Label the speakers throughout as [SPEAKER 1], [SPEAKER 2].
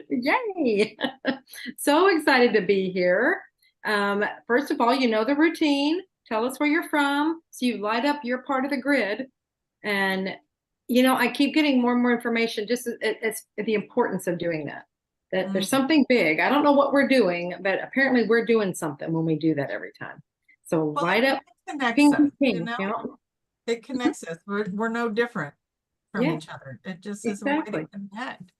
[SPEAKER 1] Yay. So excited to be here. First of all, you know the routine. Tell us where you're from. So you light up your part of the grid. And, I keep getting more and more information, just it's the importance of doing that. That there's
[SPEAKER 2] Mm.
[SPEAKER 1] something big. I don't know what we're doing, but apparently we're doing something when we do that every time. So
[SPEAKER 2] Well,
[SPEAKER 1] light
[SPEAKER 2] it
[SPEAKER 1] up,
[SPEAKER 2] connects
[SPEAKER 1] ping,
[SPEAKER 2] us,
[SPEAKER 1] ping,
[SPEAKER 2] you
[SPEAKER 1] ping,
[SPEAKER 2] know,
[SPEAKER 1] you know?
[SPEAKER 2] it connects us. We're no different from
[SPEAKER 1] Yeah,
[SPEAKER 2] each other. It just is a way to
[SPEAKER 1] exactly.
[SPEAKER 2] connect.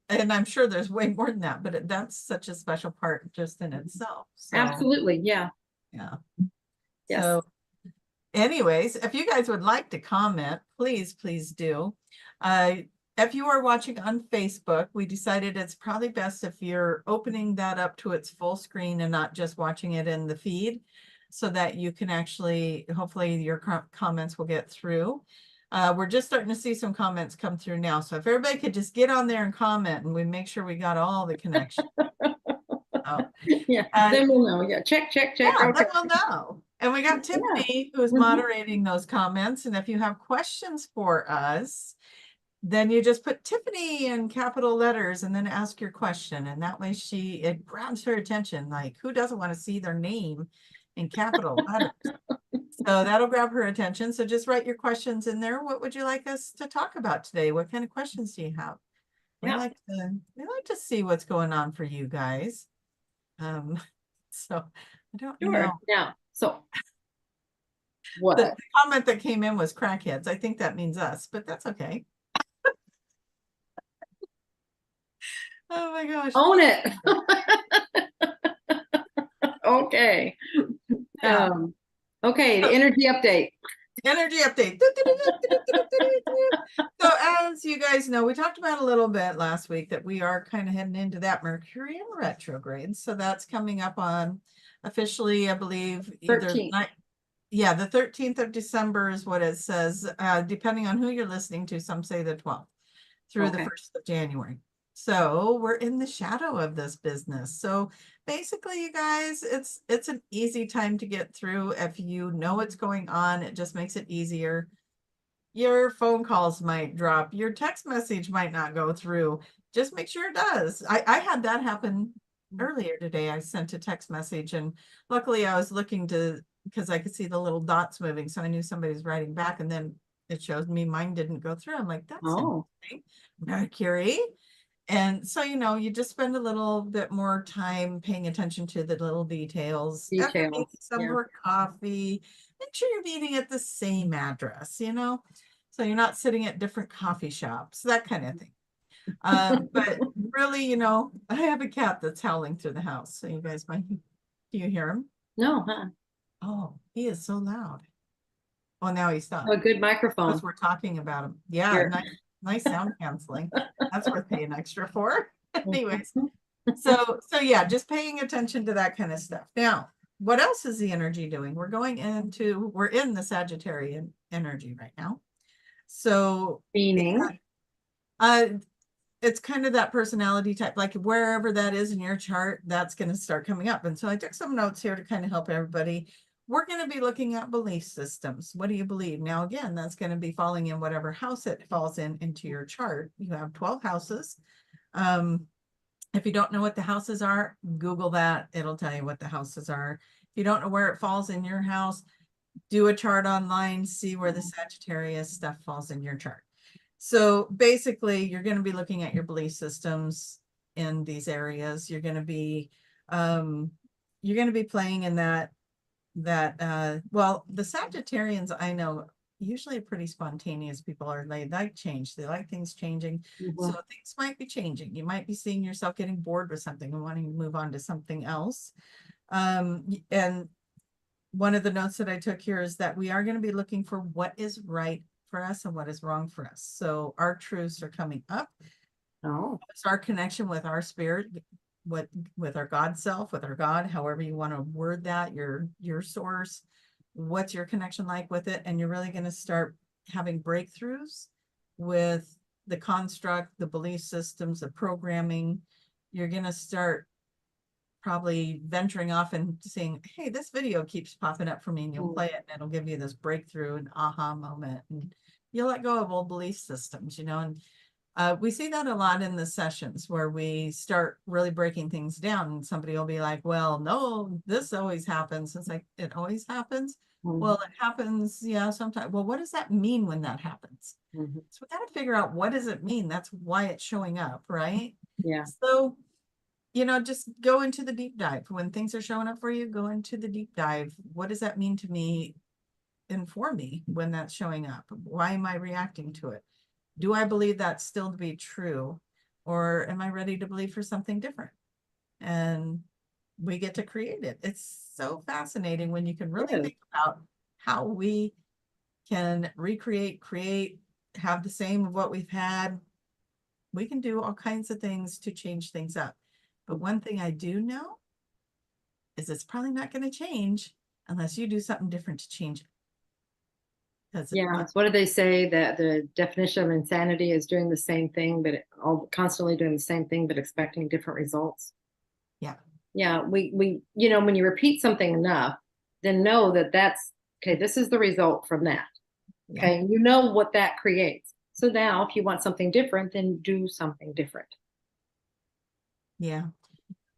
[SPEAKER 2] And I'm sure there's way more than that, but that's such a special part just in itself. So,
[SPEAKER 1] Absolutely. Yeah.
[SPEAKER 2] yeah.
[SPEAKER 1] Yes.
[SPEAKER 2] So anyways, if you guys would like to comment, please do. Uh, if you are watching on Facebook, we decided it's probably best if you're opening that up to its full screen and not just watching it in the feed, so that you can actually, hopefully your comments will get through. We're just starting to see some comments come through now. So if everybody could just get on there and comment, and we make sure we got all the connection. Oh,
[SPEAKER 1] Yeah.
[SPEAKER 2] uh,
[SPEAKER 1] Then we'll know. Yeah. Check, check, check.
[SPEAKER 2] yeah,
[SPEAKER 1] Okay.
[SPEAKER 2] then we'll know. And we got
[SPEAKER 1] Yeah.
[SPEAKER 2] Tiffany who's
[SPEAKER 1] Mhm.
[SPEAKER 2] moderating those comments. And if you have questions for us, then you just put Tiffany in capital letters and then ask your question. And that way it grabs her attention. Like, who doesn't want to see their name in capital letters? So that'll grab her attention. So just write your questions in there. What would you like us to talk about today? What kind of questions do you have? We
[SPEAKER 1] Yeah.
[SPEAKER 2] like to see what's going on for you guys. Um, so I don't know.
[SPEAKER 1] Sure. Yeah. So
[SPEAKER 2] The
[SPEAKER 1] what?
[SPEAKER 2] comment that came in was crackheads. I think that means us, but that's okay. Oh my gosh.
[SPEAKER 1] Own it. Okay.
[SPEAKER 2] Yeah.
[SPEAKER 1] Um, okay, the
[SPEAKER 2] So,
[SPEAKER 1] energy update.
[SPEAKER 2] energy update. So as you guys know, we talked about a little bit last week that we are kind of heading into that Mercury in retrograde. So that's coming up on officially, I believe, either
[SPEAKER 1] 13th.
[SPEAKER 2] yeah, the 13th of December is what it says, depending on who you're listening to. Some say the 12th through the
[SPEAKER 1] Okay.
[SPEAKER 2] 1st of January. So we're in the shadow of this business. So basically, you guys, it's an easy time to get through. If you know what's going on, it just makes it easier. Your phone calls might drop, your text message might not go through. Just make sure it does. I had that happen earlier today. I sent a text message, and luckily I was looking because I could see the little dots moving, so I knew somebody's writing back, and then it shows me mine didn't go through. I'm like, that's
[SPEAKER 1] Oh,
[SPEAKER 2] interesting. Mercury. And so, you just spend a little bit more time paying attention to the little details. After
[SPEAKER 1] details.
[SPEAKER 2] making some
[SPEAKER 1] Yeah.
[SPEAKER 2] more coffee, make sure you're meeting at the same address. So you're not sitting at different coffee shops, that kind of thing. But really, I have a cat that's howling through the house. So you guys might, do you hear him?
[SPEAKER 1] No, huh?
[SPEAKER 2] Oh, he is so loud. Oh, now he
[SPEAKER 1] A
[SPEAKER 2] stopped.
[SPEAKER 1] good
[SPEAKER 2] Because
[SPEAKER 1] microphone.
[SPEAKER 2] we're talking about him. Yeah,
[SPEAKER 1] Here.
[SPEAKER 2] nice sound canceling. That's worth paying extra for. Anyways,
[SPEAKER 1] Mhm.
[SPEAKER 2] so yeah, just paying attention to that kind of stuff. Now, what else is the energy doing? We're in the Sagittarian energy right now. So
[SPEAKER 1] Meaning.
[SPEAKER 2] uh it's kind of that personality type, like wherever that is in your chart, that's going to start coming up. And so I took some notes here to kind of help everybody. We're going to be looking at belief systems. What do you believe? Now, again, that's going to be falling in whatever house it falls into your chart. You have 12 houses. If you don't know what the houses are, Google that. It'll tell you what the houses are. If you don't know where it falls in your house, do a chart online, see where the Sagittarius stuff falls in your chart. So basically, you're going to be looking at your belief systems in these areas. You're going to be playing in well, the Sagittarians I know usually pretty spontaneous people are. They like change. They like things changing. So
[SPEAKER 1] Mhm.
[SPEAKER 2] things might be changing. You might be seeing yourself getting bored with something and wanting to move on to something else. And one of the notes that I took here is that we are going to be looking for what is right for us and what is wrong for us. So our truths are coming up.
[SPEAKER 1] Oh,
[SPEAKER 2] It's our connection with our spirit, with our God self, with our God, however you want to word that, your source. What's your connection like with it? And you're really going to start having breakthroughs with the construct, the belief systems, the programming. You're going to start probably venturing off and seeing, hey, this video keeps popping up for me, and you'll
[SPEAKER 1] mm,
[SPEAKER 2] play it and it'll give you this breakthrough and aha moment. And you'll let go of old belief systems, and We see that a lot in the sessions where we start really breaking things down, and somebody will be like, well, no, this always happens. It's like, it always happens. Well, it happens, yeah, sometimes. Well, what does that mean when that happens?
[SPEAKER 1] Mhm.
[SPEAKER 2] So we got to figure out, what does it mean? That's why it's showing up, right?
[SPEAKER 1] Yeah.
[SPEAKER 2] So, just go into the deep dive. When things are showing up for you, go into the deep dive. What does that mean to me and for me when that's showing up? Why am I reacting to it? Do I believe that's still to be true? Or am I ready to believe for something different? And we get to create it. It's so fascinating when you can really
[SPEAKER 1] Yes.
[SPEAKER 2] think about how we can recreate, create, have the same of what we've had. We can do all kinds of things to change things up. But one thing I do know is it's probably not going to change unless you do something different to change it. Because
[SPEAKER 1] Yeah. What do they say, that the definition of insanity is doing the same thing, but constantly doing the same thing, but expecting different results?
[SPEAKER 2] yeah,
[SPEAKER 1] Yeah. When you repeat something enough, then know that that's okay. This is the result from that.
[SPEAKER 2] yeah,
[SPEAKER 1] Okay. You know what that creates. So now if you want something different, then do something different.
[SPEAKER 2] yeah.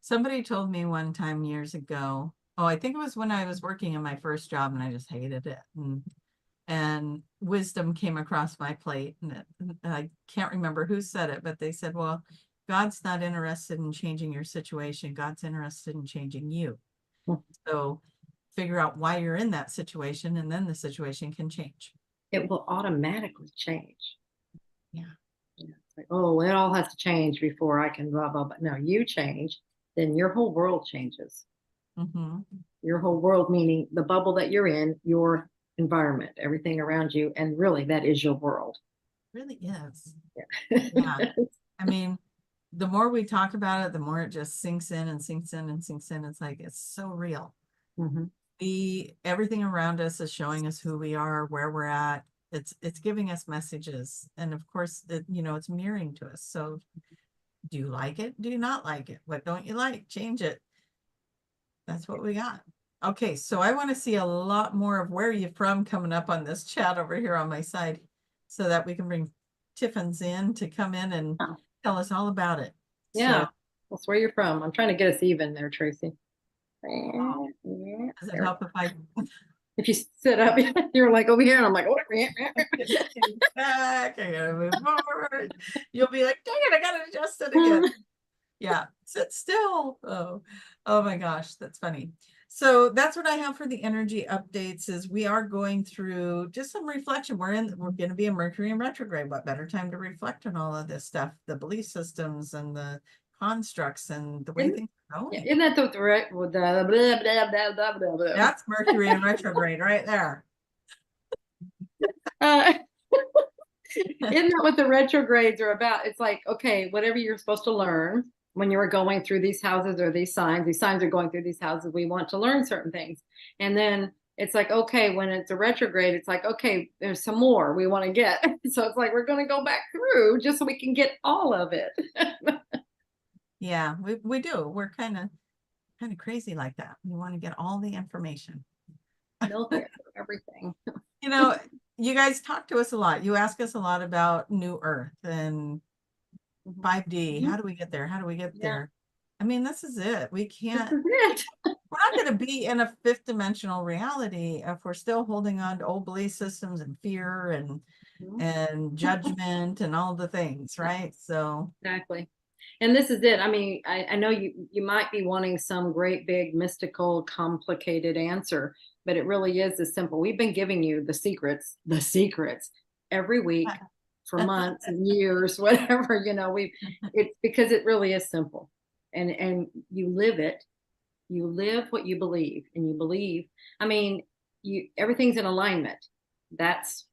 [SPEAKER 2] Somebody told me one time years ago, oh, I think it was when I was working in my first job and I just hated it. And wisdom came across my plate. And I can't remember who said it, but they said, well, God's not interested in changing your situation. God's interested in changing you. So figure out why you're in that situation, and then the situation can change.
[SPEAKER 1] It will automatically change.
[SPEAKER 2] Yeah.
[SPEAKER 1] Yeah, it's like, oh, it all has to change before I can blah, blah, blah. No, you change, then your whole world changes.
[SPEAKER 2] Mm-hmm.
[SPEAKER 1] Your whole world, meaning the bubble that you're in, your environment, everything around you. And really, that is your world.
[SPEAKER 2] Really is. Yeah.
[SPEAKER 1] Yeah.
[SPEAKER 2] I mean, the more we talk about it, the more it just sinks in and sinks in and sinks in. It's like, it's so real.
[SPEAKER 1] Hmm.
[SPEAKER 2] Everything around us is showing us who we are, where we're at. It's giving us messages. And of course, it's mirroring to us. So do you like it? Do you not like it? What don't you like? Change it. That's what we got. Okay, so I want to see a lot more of where you're from coming up on this chat over here on my side, so that we can bring Tiffins in to come in and tell us all about it.
[SPEAKER 1] Yeah.
[SPEAKER 2] So
[SPEAKER 1] That's where you're from. I'm trying to get us even there, Tracy.
[SPEAKER 2] does it help if I
[SPEAKER 1] If you sit up, you're like over here, and I'm like, oh.
[SPEAKER 2] back, I gotta move forward. You'll be like, dang it, I gotta adjust it again. Yeah, sit still. Oh my gosh, that's funny. So that's what I have for the energy updates. Is we are going through just some reflection. We're going to be in Mercury in retrograde. What better time to reflect on all of this stuff, the belief systems and the constructs and the way things are going.
[SPEAKER 1] Isn't that the right? Blah, blah, blah, blah, blah, blah, blah.
[SPEAKER 2] That's Mercury in retrograde right there.
[SPEAKER 1] Uh, isn't that what the retrogrades are about? It's like, okay, whatever you're supposed to learn when you were going through these houses or these signs are going through these houses. We want to learn certain things. And then it's like, okay, when it's a retrograde, it's like, okay, there's some more we want to get. So it's like, we're going to go back through just so we can get all of it.
[SPEAKER 2] Yeah, we do. We're kind of crazy like that. We want to get all the information.
[SPEAKER 1] Milk everything.
[SPEAKER 2] You know, you guys talk to us a lot. You ask us a lot about New Earth and 5D. How do we get there? How do we get there? I mean, this is it. We can't,
[SPEAKER 1] This is it.
[SPEAKER 2] we're not going to be in a fifth dimensional reality if we're still holding on to old belief systems and fear and judgment and all the things, right? So
[SPEAKER 1] Exactly. And this is it. I mean, I know you might be wanting some great big mystical complicated answer, but it really is as simple. We've been giving you the secrets every week for months and years, whatever, it's because it really is simple. And you live it. You live what you believe, and you believe, I mean, everything's in alignment. That's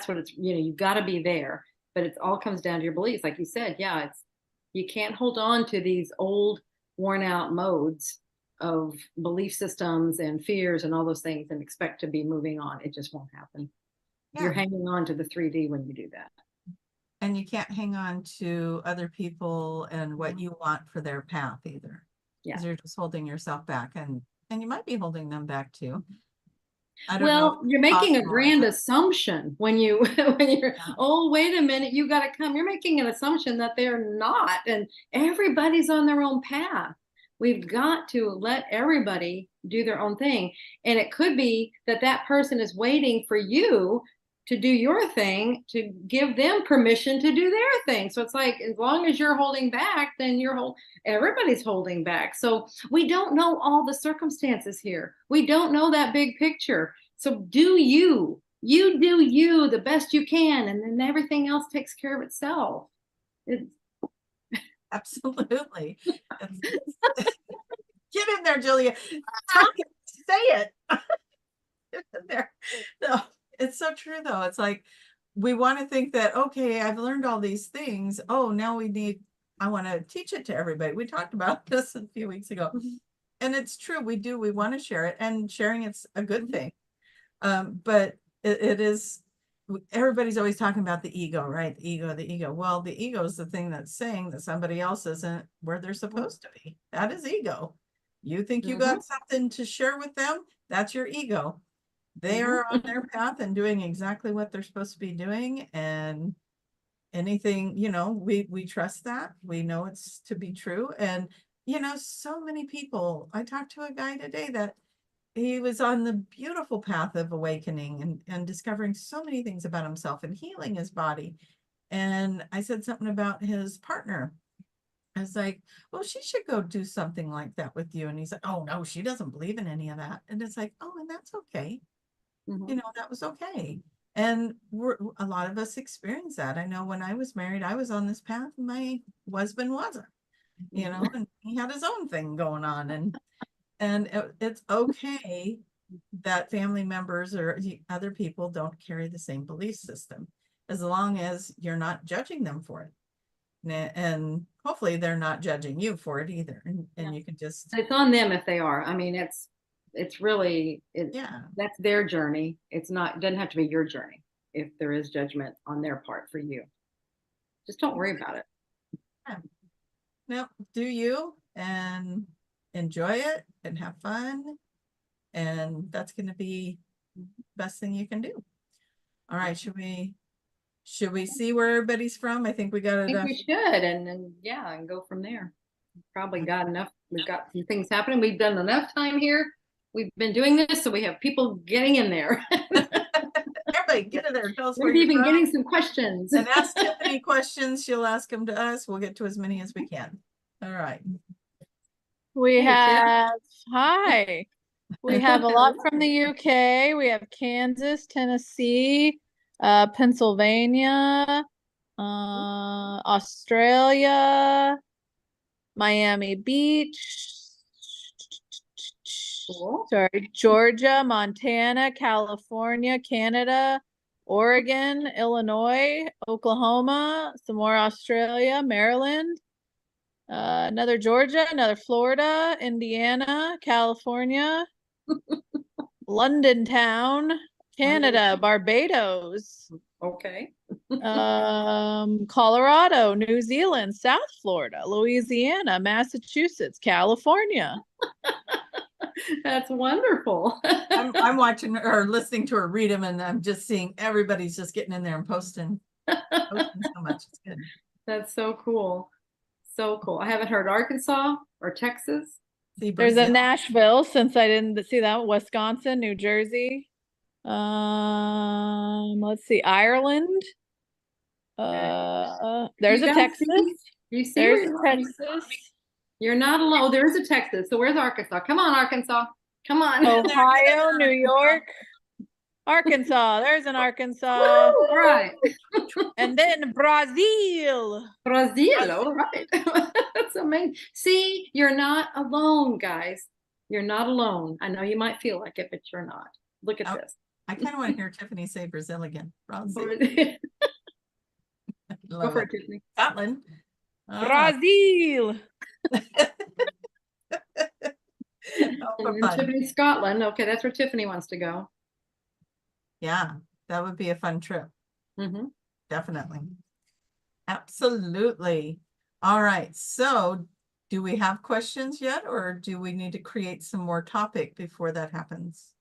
[SPEAKER 1] what it's, you've got to be there, but it all comes down to your beliefs. Like you said, yeah, you can't hold on to these old worn out modes of belief systems and fears and all those things and expect to be moving on. It just won't happen.
[SPEAKER 2] yeah.
[SPEAKER 1] You're hanging on to the 3D when you do that.
[SPEAKER 2] And you can't hang on to other people and what you want for their path either.
[SPEAKER 1] Yeah.
[SPEAKER 2] Because you're just holding yourself back, and you might be holding them back too. I don't know if
[SPEAKER 1] Well,
[SPEAKER 2] it's
[SPEAKER 1] you're making a
[SPEAKER 2] possible, is
[SPEAKER 1] grand
[SPEAKER 2] it?
[SPEAKER 1] assumption when you when you're,
[SPEAKER 2] Yeah.
[SPEAKER 1] oh, wait a minute, you got to come. You're making an assumption that they're not, and everybody's on their own path. We've got to let everybody do their own thing. And it could be that that person is waiting for you to do your thing, to give them permission to do their thing. So it's like, as long as you're holding back, then everybody's holding back. So we don't know all the circumstances here. We don't know that big picture. So you do you the best you can, and then everything else takes care of itself. It's
[SPEAKER 2] Absolutely. Get in there, Julia. Talk it, say it. Get in there. No, it's so true though. It's like we want to think that, okay, I've learned all these things. Oh, now I want to teach it to everybody. We talked about this a few weeks ago. And it's true, we do. We want to share it, and sharing it's a good thing. But it is, everybody's always talking about the ego, right? The ego. Well, the ego is the thing that's saying that somebody else isn't where they're supposed to be. That is ego. You think you got something to share with them? That's your ego. They are on their path and doing exactly what they're supposed to be doing. And anything, we trust that. We know it's to be true. And, so many people, I talked to a guy today that he was on the beautiful path of awakening and discovering so many things about himself and healing his body. And I said something about his partner. I was like, well, she should go do something like that with you. And he's like, oh, no, she doesn't believe in any of that. And it's like, oh, and that's okay. That was okay. And a lot of us experience that. I know when I was married, I was on this path, and my husband wasn't, and he had his own thing going on. And it's okay that family members or other people don't carry the same belief system, as long as you're not judging them for it. And hopefully they're not judging you for it either. And you can just,
[SPEAKER 1] it's on them if they are. I mean, it's really,
[SPEAKER 2] yeah,
[SPEAKER 1] that's their journey. It doesn't have to be your journey if there is judgment on their part for you. Just don't worry about it.
[SPEAKER 2] yeah. No, do you and enjoy it and have fun. And that's going to be the best thing you can do. All right. Should we see where everybody's from? I think we got
[SPEAKER 1] I think
[SPEAKER 2] enough.
[SPEAKER 1] we should, and yeah, and go from there. Probably got enough. We've got some things happening. We've done enough time here. We've been doing this, so we have people getting in there.
[SPEAKER 2] Everybody get in there. Tell us where
[SPEAKER 1] Maybe
[SPEAKER 2] you're
[SPEAKER 1] even
[SPEAKER 2] from.
[SPEAKER 1] getting some questions.
[SPEAKER 2] And ask Tiffany questions. She'll ask them to us. We'll get to as many as we can. All right.
[SPEAKER 3] We
[SPEAKER 1] Hey,
[SPEAKER 3] have, hi. We have a lot from the UK. We have Kansas, Tennessee, Pennsylvania, Australia, Miami Beach,
[SPEAKER 1] Cool.
[SPEAKER 3] sorry, Georgia, Montana, California, Canada, Oregon, Illinois, Oklahoma, some more Australia, Maryland, another Georgia, another Florida, Indiana, California, London town, Canada, Barbados,
[SPEAKER 1] Okay.
[SPEAKER 3] Colorado, New Zealand, South Florida, Louisiana, Massachusetts, California.
[SPEAKER 1] That's wonderful.
[SPEAKER 2] I'm watching or listening to her read them, and I'm just seeing everybody's just getting in there and posting so much. It's good.
[SPEAKER 1] That's so cool. So cool. I haven't heard Arkansas or Texas.
[SPEAKER 2] See,
[SPEAKER 3] There's a
[SPEAKER 2] Brazil.
[SPEAKER 3] Nashville, since I didn't see that, Wisconsin, New Jersey. Let's see, Ireland. There's a Texas.
[SPEAKER 1] You see
[SPEAKER 3] There's
[SPEAKER 1] where
[SPEAKER 3] Texas.
[SPEAKER 1] you're not alone. Oh, there is a Texas. So where's Arkansas? Come on, Arkansas. Come on.
[SPEAKER 3] Ohio, New York, Arkansas. There's an Arkansas.
[SPEAKER 1] Woo, right.
[SPEAKER 3] And then Brazil.
[SPEAKER 1] Brazil. All right. That's amazing. See, you're not alone, guys. You're not alone. I know you might feel like it, but you're not. Look at this.
[SPEAKER 2] I kind of want to hear Tiffany say Brazil again. Brazil.
[SPEAKER 1] Go for it, Tiffany.
[SPEAKER 2] Scotland.
[SPEAKER 3] Brazil.
[SPEAKER 1] And Tiffany, Scotland. Okay, that's where Tiffany wants to go.
[SPEAKER 2] Yeah, that would be a fun trip.
[SPEAKER 1] Mm-hmm.
[SPEAKER 2] Definitely. Absolutely. All right. So do we have questions yet, or do we need to create some more topic before that happens?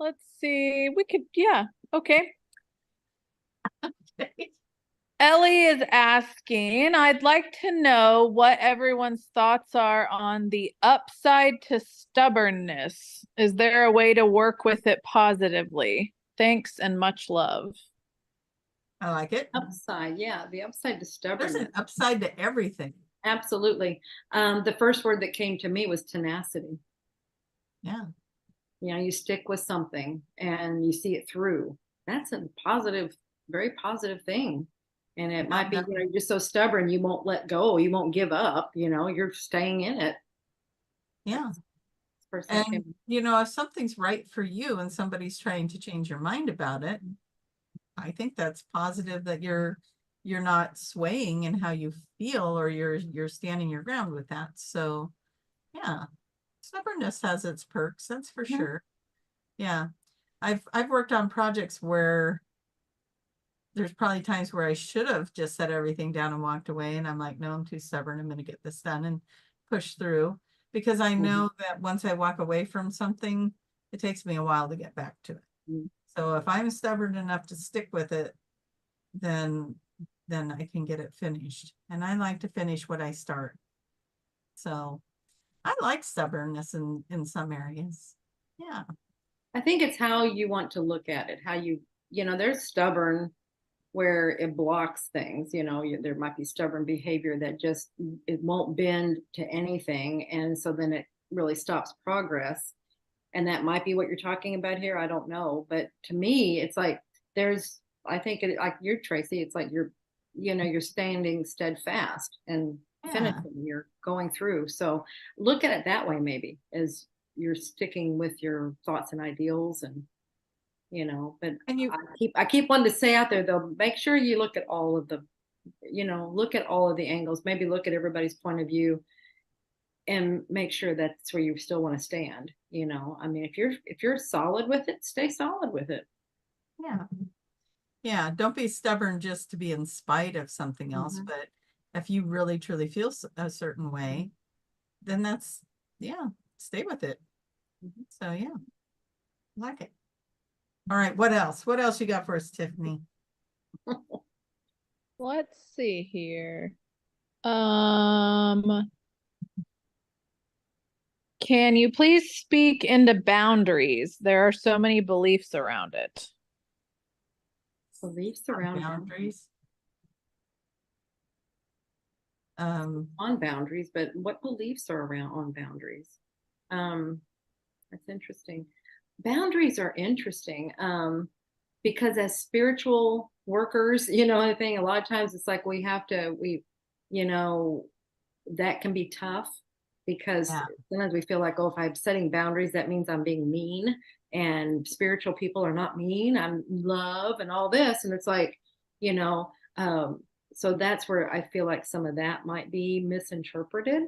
[SPEAKER 3] let's see. We could, yeah, okay. Ellie is asking, I'd like to know what everyone's thoughts are on the upside to stubbornness. Is there a way to work with it positively? Thanks and much love.
[SPEAKER 2] I like it.
[SPEAKER 1] Upside, yeah, the upside to
[SPEAKER 2] There's
[SPEAKER 1] stubbornness.
[SPEAKER 2] an upside to everything.
[SPEAKER 1] Absolutely. The first word that came to me was tenacity.
[SPEAKER 2] Yeah.
[SPEAKER 1] You know, you stick with something and you see it through. That's a positive, very positive thing. And it might be, you know, you're just so stubborn, you won't let go, you won't give up, you know, you're staying in it.
[SPEAKER 2] Yeah.
[SPEAKER 1] First
[SPEAKER 2] And,
[SPEAKER 1] came.
[SPEAKER 2] you know, if something's right for you and somebody's trying to change your mind about it, I think that's positive that you're not swaying in how you feel, or you're standing your ground with that. So yeah, stubbornness has its perks, that's for sure. Yeah. I've worked on projects where there's probably times where I should have just set everything down and walked away, and I'm like, no, I'm too stubborn, I'm going to get this done and push through, because I know that once I walk away from something, it takes me a while to get back to it. So if I'm stubborn enough to stick with it, then I can get it finished. And I like to finish what I start. So I like stubbornness in some areas. Yeah.
[SPEAKER 1] I think it's how you want to look at it, how you know, there's stubborn where it blocks things, you know, there might be stubborn behavior that just, it won't bend to anything. And so then it really stops progress. And that might be what you're talking about here. I don't know. But to me, it's like I think like you're Tracy, it's like you know, you're standing steadfast and finishing, you're going through. So look at it that way, maybe, as you're sticking with your thoughts and ideals, and you know, but I keep wanting to say out there though, make sure you look at all of the, you know, look at all of the angles, maybe look at everybody's point of view, and make sure that's where you still want to stand. You know, I mean, if you're solid with it, stay solid with it.
[SPEAKER 2] Yeah. Yeah. Don't be stubborn just to be in spite of something else. But if you really truly feel a certain way, then that's, yeah, stay with it. So yeah, like it. All right. What else? What else you got for us, Tiffany?
[SPEAKER 3] Let's see here. Can you please speak into boundaries? There are so many beliefs around it.
[SPEAKER 1] Beliefs around
[SPEAKER 2] boundaries.
[SPEAKER 1] On boundaries, but what beliefs are around on boundaries? That's interesting. Boundaries are interesting, because as spiritual workers, you know, I think a lot of times it's like you know, that can be tough, because sometimes we feel like, oh, if I'm setting boundaries, that means I'm being mean. And spiritual people are not mean. I'm love and all this. And it's like, you know, so that's where I feel like some of that might be misinterpreted.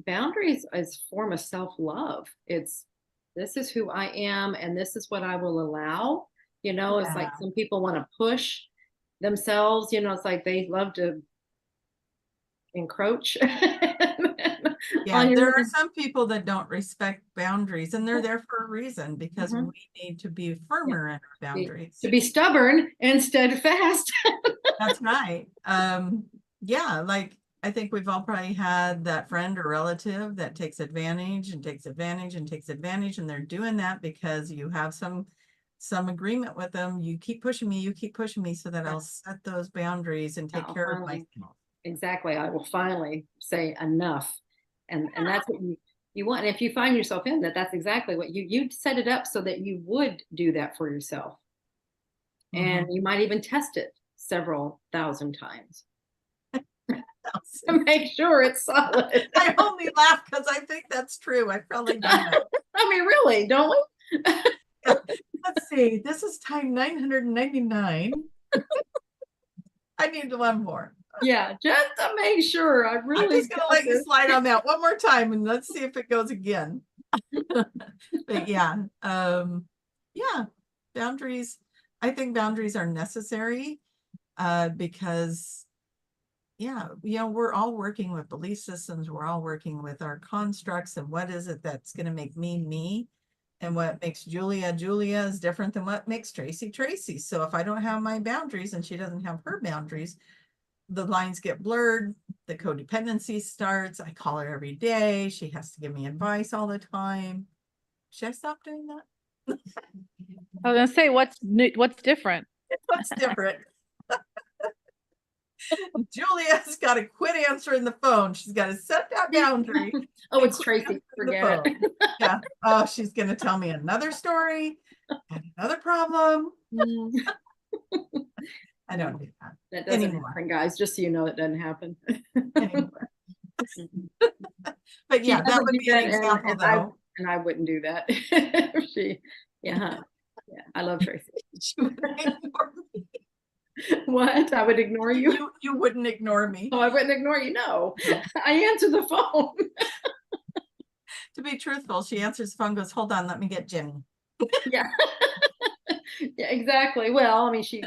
[SPEAKER 1] Boundaries is a form of self-love. It's, this is who I am and this is what I will allow. You know, it's like some people want to push themselves, you know, it's like they love to encroach.
[SPEAKER 2] Yeah, there are some people that don't respect boundaries, and they're there for a reason, because we need to be firmer in our boundaries.
[SPEAKER 1] To be stubborn and steadfast.
[SPEAKER 2] That's right. Yeah, like I think we've all probably had that friend or relative that takes advantage and takes advantage and takes advantage, and they're doing that because you have some agreement with them. You keep pushing me, so that I'll set those boundaries and take care of myself.
[SPEAKER 1] Exactly. I will finally say enough. And that's what you want. And if you find yourself in that, that's exactly what you set it up so that you would do that for yourself. And you might even test it several thousand times to make sure it's solid.
[SPEAKER 2] I only laugh because I think that's true. I've probably done that.
[SPEAKER 1] I mean, really, don't we?
[SPEAKER 2] Let's see. This is time 999. I need one more.
[SPEAKER 1] Yeah, just to make sure. I'm
[SPEAKER 2] just gonna let you slide on that one more time, and let's see if it goes again. But yeah, yeah, boundaries. I think boundaries are necessary, because yeah, you know, we're all working with belief systems. We're all working with our constructs, and what is it that's going to make me me? And what makes Julia Julia is different than what makes Tracy Tracy. So if I don't have my boundaries and she doesn't have her boundaries, the lines get blurred, the codependency starts. I call her every day. She has to give me advice all the time. Should I stop doing that?
[SPEAKER 3] I was gonna say, what's different?
[SPEAKER 2] What's different? Julia's got to quit answering the phone. She's got to set that boundary.
[SPEAKER 1] Oh, it's Tracy. Forget it.
[SPEAKER 2] Yeah. Oh, she's going to tell me another story and another problem. I don't do that.
[SPEAKER 1] That doesn't
[SPEAKER 2] anymore.
[SPEAKER 1] happen, guys. Just so you know, it doesn't happen
[SPEAKER 2] anymore. But yeah, that would be an example, though.
[SPEAKER 1] And I wouldn't do that. She, yeah, I love Tracy.
[SPEAKER 2] She would ignore me.
[SPEAKER 1] What? I would ignore you?
[SPEAKER 2] You wouldn't ignore me.
[SPEAKER 1] Oh, I wouldn't ignore you. No, I answer the phone.
[SPEAKER 2] To be truthful, she answers the phone, goes, hold on, let me get Jenny.
[SPEAKER 1] Yeah. Yeah, exactly. Well, I mean, she,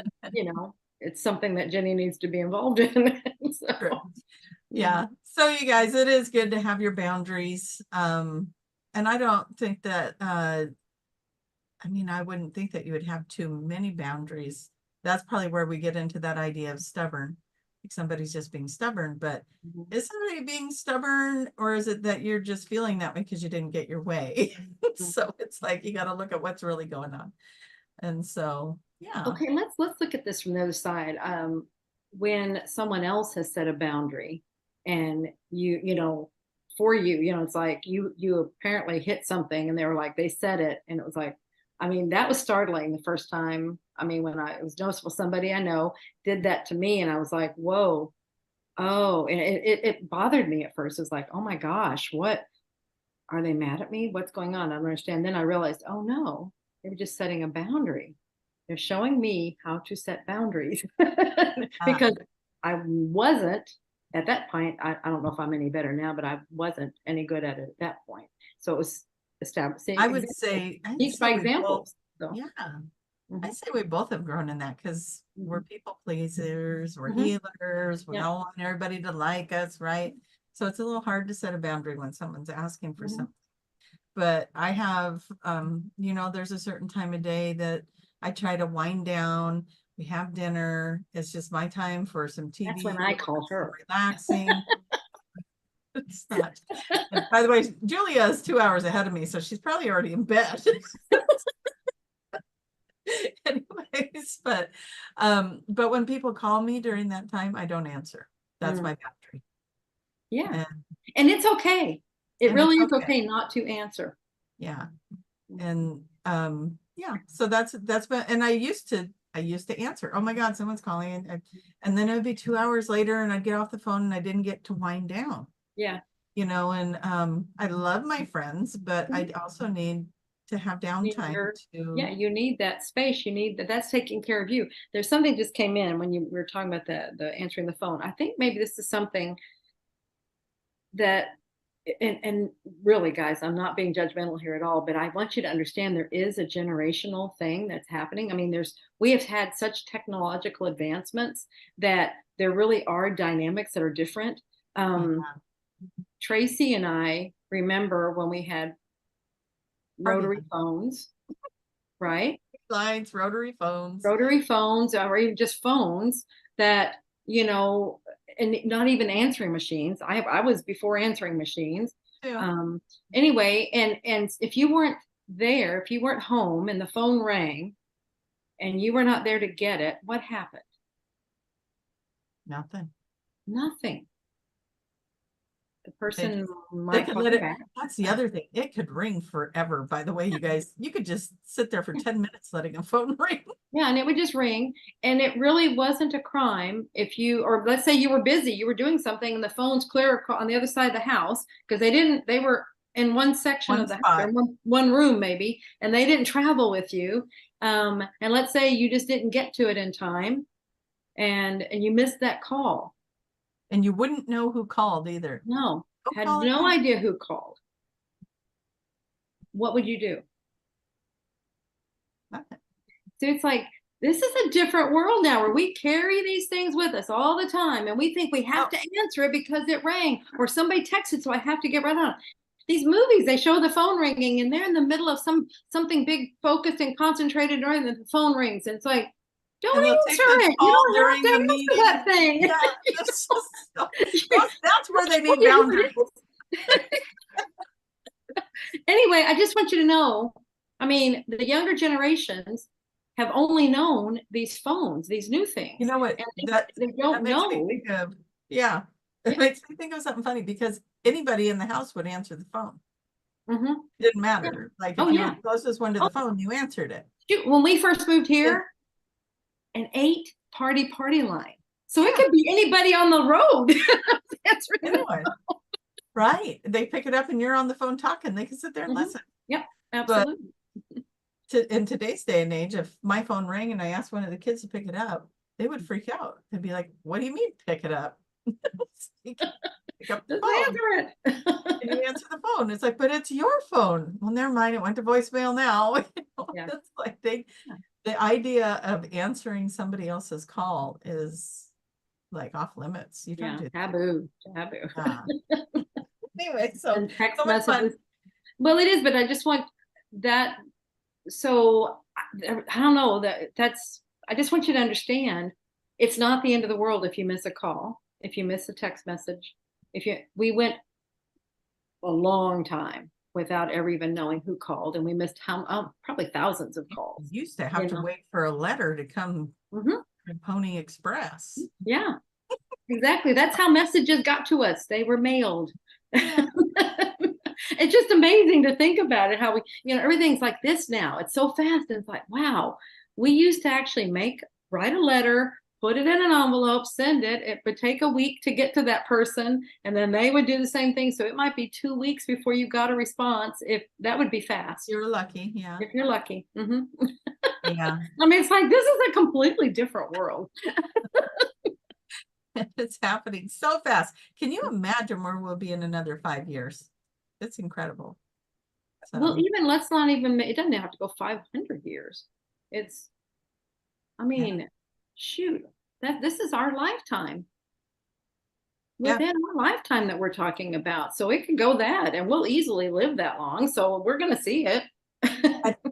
[SPEAKER 1] it's something that Jenny needs to be involved in. So.
[SPEAKER 2] Yeah. So you guys, it is good to have your boundaries. And I don't think that, I wouldn't think that you would have too many boundaries. That's probably where we get into that idea of stubborn. Like somebody's just being stubborn, but is somebody being stubborn, or is it that you're just feeling that way because you didn't get your way? So it's like, you got to look at what's really going on. And so, yeah.
[SPEAKER 1] Okay, let's look at this from the other side. When someone else has set a boundary and for you, it's like you apparently hit something and they were like, they said it. And it was like, that was startling the first time. When it was noticeable, somebody I know did that to me, and I was like, whoa, oh, and it bothered me at first. It was like, oh my gosh, what are they mad at me? What's going on? I don't understand. Then I realized, oh no, they were just setting a boundary. They're showing me how to set boundaries because I wasn't at that point. I don't know if I'm any better now, but I wasn't any good at it at that point. So it was establishing.
[SPEAKER 2] I would say
[SPEAKER 1] each by examples.
[SPEAKER 2] So. Yeah. I say we both have grown in that because we're people pleasers, we're healers, we don't want everybody to like us, right? So it's a little hard to set a boundary when someone's asking for something. But I have, there's a certain time of day that I try to wind down. We have dinner. It's just my time for some TV.
[SPEAKER 1] That's when I call her.
[SPEAKER 2] Relaxing. It's not. And by the way, Julia is 2 hours ahead of me, so she's probably already in bed. Anyways, but when people call me during that time, I don't answer. That's my boundary.
[SPEAKER 1] Yeah. And it's okay. It really is okay not to answer.
[SPEAKER 2] Yeah. And so that's been, and I used to answer. Oh my God, someone's calling, and then it would be 2 hours later and I'd get off the phone and I didn't get to wind down.
[SPEAKER 1] Yeah.
[SPEAKER 2] And I love my friends, but I also need to have downtime.
[SPEAKER 1] You need that space. You need that's taking care of you. There's something just came in when you were talking about the answering the phone. I think maybe this is something that, and really, guys, I'm not being judgmental here at all, but I want you to understand there is a generational thing that's happening. We have had such technological advancements that there really are dynamics that are different. Tracy and I remember when we had rotary phones, right?
[SPEAKER 2] Lines, rotary phones,
[SPEAKER 1] or even just phones that, and not even answering machines. I was before answering machines. Yeah. Anyway, and if you weren't there, if you weren't home and the phone rang and you were not there to get it, what happened?
[SPEAKER 2] Nothing.
[SPEAKER 1] The person might call you back.
[SPEAKER 2] That's the other thing. It could ring forever. By the way, you guys, you could just sit there for 10 minutes letting a phone ring.
[SPEAKER 1] Yeah, and it would just ring. And it really wasn't a crime if or let's say you were busy, you were doing something and the phone's clear on the other side of the house because they were in one section of the house, or one room maybe, and they didn't travel with you. And let's say you just didn't get to it in time and you missed that call.
[SPEAKER 2] And you wouldn't know who called either.
[SPEAKER 1] No, had no idea who called. What would you do?
[SPEAKER 2] Nothing.
[SPEAKER 1] So it's like, this is a different world now where we carry these things with us all the time. And we think we have to answer it because it rang or somebody texted, so I have to get right on. these movies, they show the phone ringing and they're in the middle of something big, focused and concentrated, and the phone rings. And it's like,
[SPEAKER 2] And
[SPEAKER 1] don't
[SPEAKER 2] they'll
[SPEAKER 1] answer
[SPEAKER 2] take the
[SPEAKER 1] it. You
[SPEAKER 2] call
[SPEAKER 1] don't
[SPEAKER 2] during
[SPEAKER 1] have
[SPEAKER 2] the
[SPEAKER 1] to answer
[SPEAKER 2] meeting.
[SPEAKER 1] that thing.
[SPEAKER 2] Yeah, it's just that's where they need
[SPEAKER 1] Well, you know,
[SPEAKER 2] boundaries.
[SPEAKER 1] Anyway, I just want you to know, I mean, the younger generations have only known these phones, these new things.
[SPEAKER 2] You know what?
[SPEAKER 1] And
[SPEAKER 2] That
[SPEAKER 1] they don't
[SPEAKER 2] makes me
[SPEAKER 1] know.
[SPEAKER 2] think of, yeah, it
[SPEAKER 1] Yeah.
[SPEAKER 2] makes me think of something funny because anybody in the house would answer the phone.
[SPEAKER 1] Mhm.
[SPEAKER 2] It didn't matter. Like
[SPEAKER 1] Oh,
[SPEAKER 2] if you
[SPEAKER 1] yeah.
[SPEAKER 2] were the closest one to
[SPEAKER 1] Oh.
[SPEAKER 2] the phone, you answered it.
[SPEAKER 1] Shoot, when we first moved here, an 8 party line. So it
[SPEAKER 2] Yeah.
[SPEAKER 1] could be anybody on the road. Answering the
[SPEAKER 2] Anyway, right? They pick it up and you're on the phone talking. They can sit there and
[SPEAKER 1] Mhm.
[SPEAKER 2] listen.
[SPEAKER 1] Yep,
[SPEAKER 2] But
[SPEAKER 1] absolutely.
[SPEAKER 2] in today's day and age, if my phone rang and I asked one of the kids to pick it up, they would freak out. They'd be like, "What do you mean pick it up? Pick up the
[SPEAKER 1] Just
[SPEAKER 2] phone.
[SPEAKER 1] answer it.
[SPEAKER 2] And you answer the phone." It's like, "But it's your phone." Well, never mind. It went to voicemail now. You know,
[SPEAKER 1] Yeah.
[SPEAKER 2] it's like the idea of answering somebody else's call is like off limits. You don't
[SPEAKER 1] Yeah,
[SPEAKER 2] do that.
[SPEAKER 1] taboo.
[SPEAKER 2] Yeah. Anyway, so
[SPEAKER 1] And text
[SPEAKER 2] so much fun.
[SPEAKER 1] messages. Well, it is, but I just want that. So I don't know that's. I just want you to understand, it's not the end of the world if you miss a call, if you miss a text message. We went a long time without ever even knowing who called, and we missed probably thousands of calls.
[SPEAKER 2] You used to have to wait for a letter to come
[SPEAKER 1] Mhm.
[SPEAKER 2] from Pony Express.
[SPEAKER 1] Yeah, exactly. That's how messages got to us. They were mailed.
[SPEAKER 2] Yeah.
[SPEAKER 1] It's just amazing to think about it, how everything's like this now. It's so fast. And it's like, wow, we used to actually write a letter, put it in an envelope, send it. It would take a week to get to that person, and then they would do the same thing. So it might be 2 weeks before you got a response. If that would be fast.
[SPEAKER 2] You're lucky. Yeah.
[SPEAKER 1] If you're lucky. Mhm.
[SPEAKER 2] Yeah.
[SPEAKER 1] I mean, it's like, this is a completely different world.
[SPEAKER 2] It's happening so fast. Can you imagine where we'll be in another 5 years? It's incredible.
[SPEAKER 1] Well,
[SPEAKER 2] So,
[SPEAKER 1] even let's not even, it doesn't have to go 500 years. I mean, shoot, this is our lifetime.
[SPEAKER 2] Yeah.
[SPEAKER 1] Within our lifetime that we're talking about. So it could go that, and we'll easily live that long. So we're going to see it.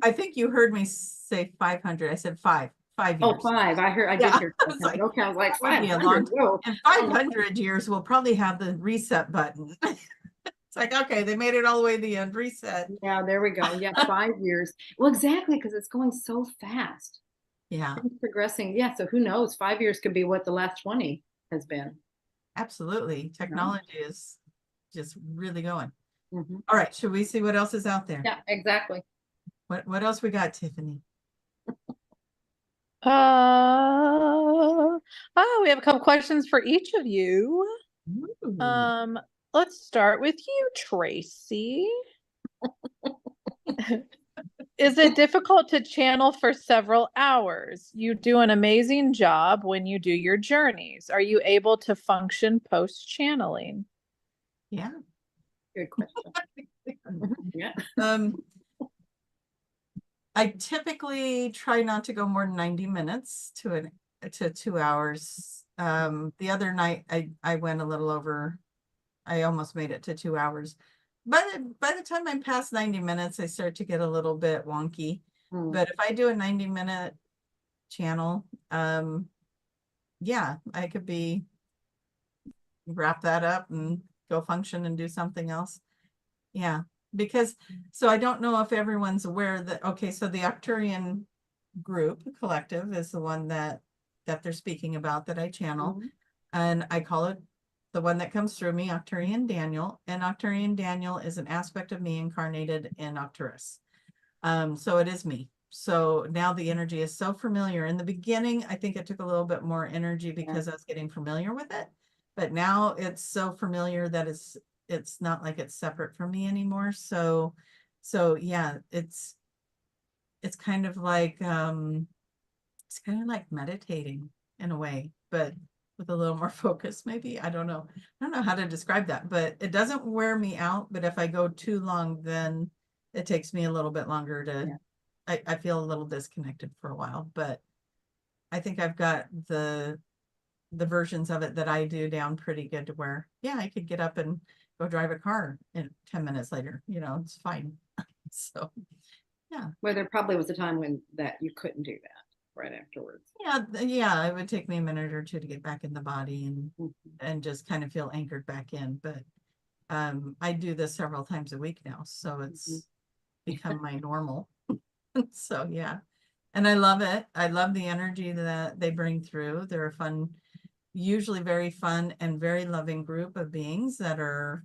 [SPEAKER 2] I think you heard me say 500. I said 5 years.
[SPEAKER 1] Oh, 5. I did hear.
[SPEAKER 2] I was like,
[SPEAKER 1] okay, I was like,
[SPEAKER 2] that would be a
[SPEAKER 1] 500. Whoa.
[SPEAKER 2] in 500 years, we'll probably have the reset button. It's like, okay, they made it all the way to the end, reset.
[SPEAKER 1] Yeah, there we go. Yeah, 5 years. Well, exactly, because it's going so fast.
[SPEAKER 2] Yeah,
[SPEAKER 1] It's progressing. Yeah, so who knows? 5 years could be what the last 20 has been.
[SPEAKER 2] absolutely. Technology is just really going.
[SPEAKER 1] Mhm.
[SPEAKER 2] All right, should we see what else is out there?
[SPEAKER 1] Yeah, exactly.
[SPEAKER 2] What else we got, Tiffany?
[SPEAKER 3] We have a couple questions for each of you.
[SPEAKER 2] Ooh.
[SPEAKER 3] Let's start with you, Tracy. Is it difficult to channel for several hours? You do an amazing job when you do your journeys. Are you able to function post-channeling?
[SPEAKER 1] Yeah. Good question. Yeah.
[SPEAKER 2] I typically try not to go more than 90 minutes to 2 hours. The other night I went a little over. I almost made it to 2 hours. By the time I'm past 90 minutes, I start to get a little bit wonky. But if I do a 90-minute channel, yeah, I could wrap that up and go function and do something else. Yeah, because so I don't know if everyone's aware that, okay, so the Arcturian group collective is the one that they're speaking about that I channel, and I call it the one that comes through me, Arcturian Daniel, and Arcturian Daniel is an aspect of me incarnated in Arcturus. So it is me. So now the energy is so familiar. In the beginning, I think it took a little bit more energy because I was getting familiar with it, but now it's so familiar that it's not like it's separate from me anymore. So yeah, it's kind of like meditating in a way, but with a little more focus, maybe. I don't know how to describe that, but it doesn't wear me out. But if I go too long, then it takes me a little bit longer to, I feel a little disconnected for a while, but I think I've got the versions of it that I do down pretty good to where, yeah, I could get up and go drive a car in 10 minutes later, it's fine. So, yeah.
[SPEAKER 1] Well, there probably was a time when that you couldn't do that right afterwards.
[SPEAKER 2] Yeah, it would take me a minute or two to get back in the body and
[SPEAKER 1] Mhm.
[SPEAKER 2] just kind of feel anchored back in. But I do this several times a week now, so it's become my normal. So yeah. And I love it. I love the energy that they bring through. They're a fun, usually very fun and very loving group of beings that are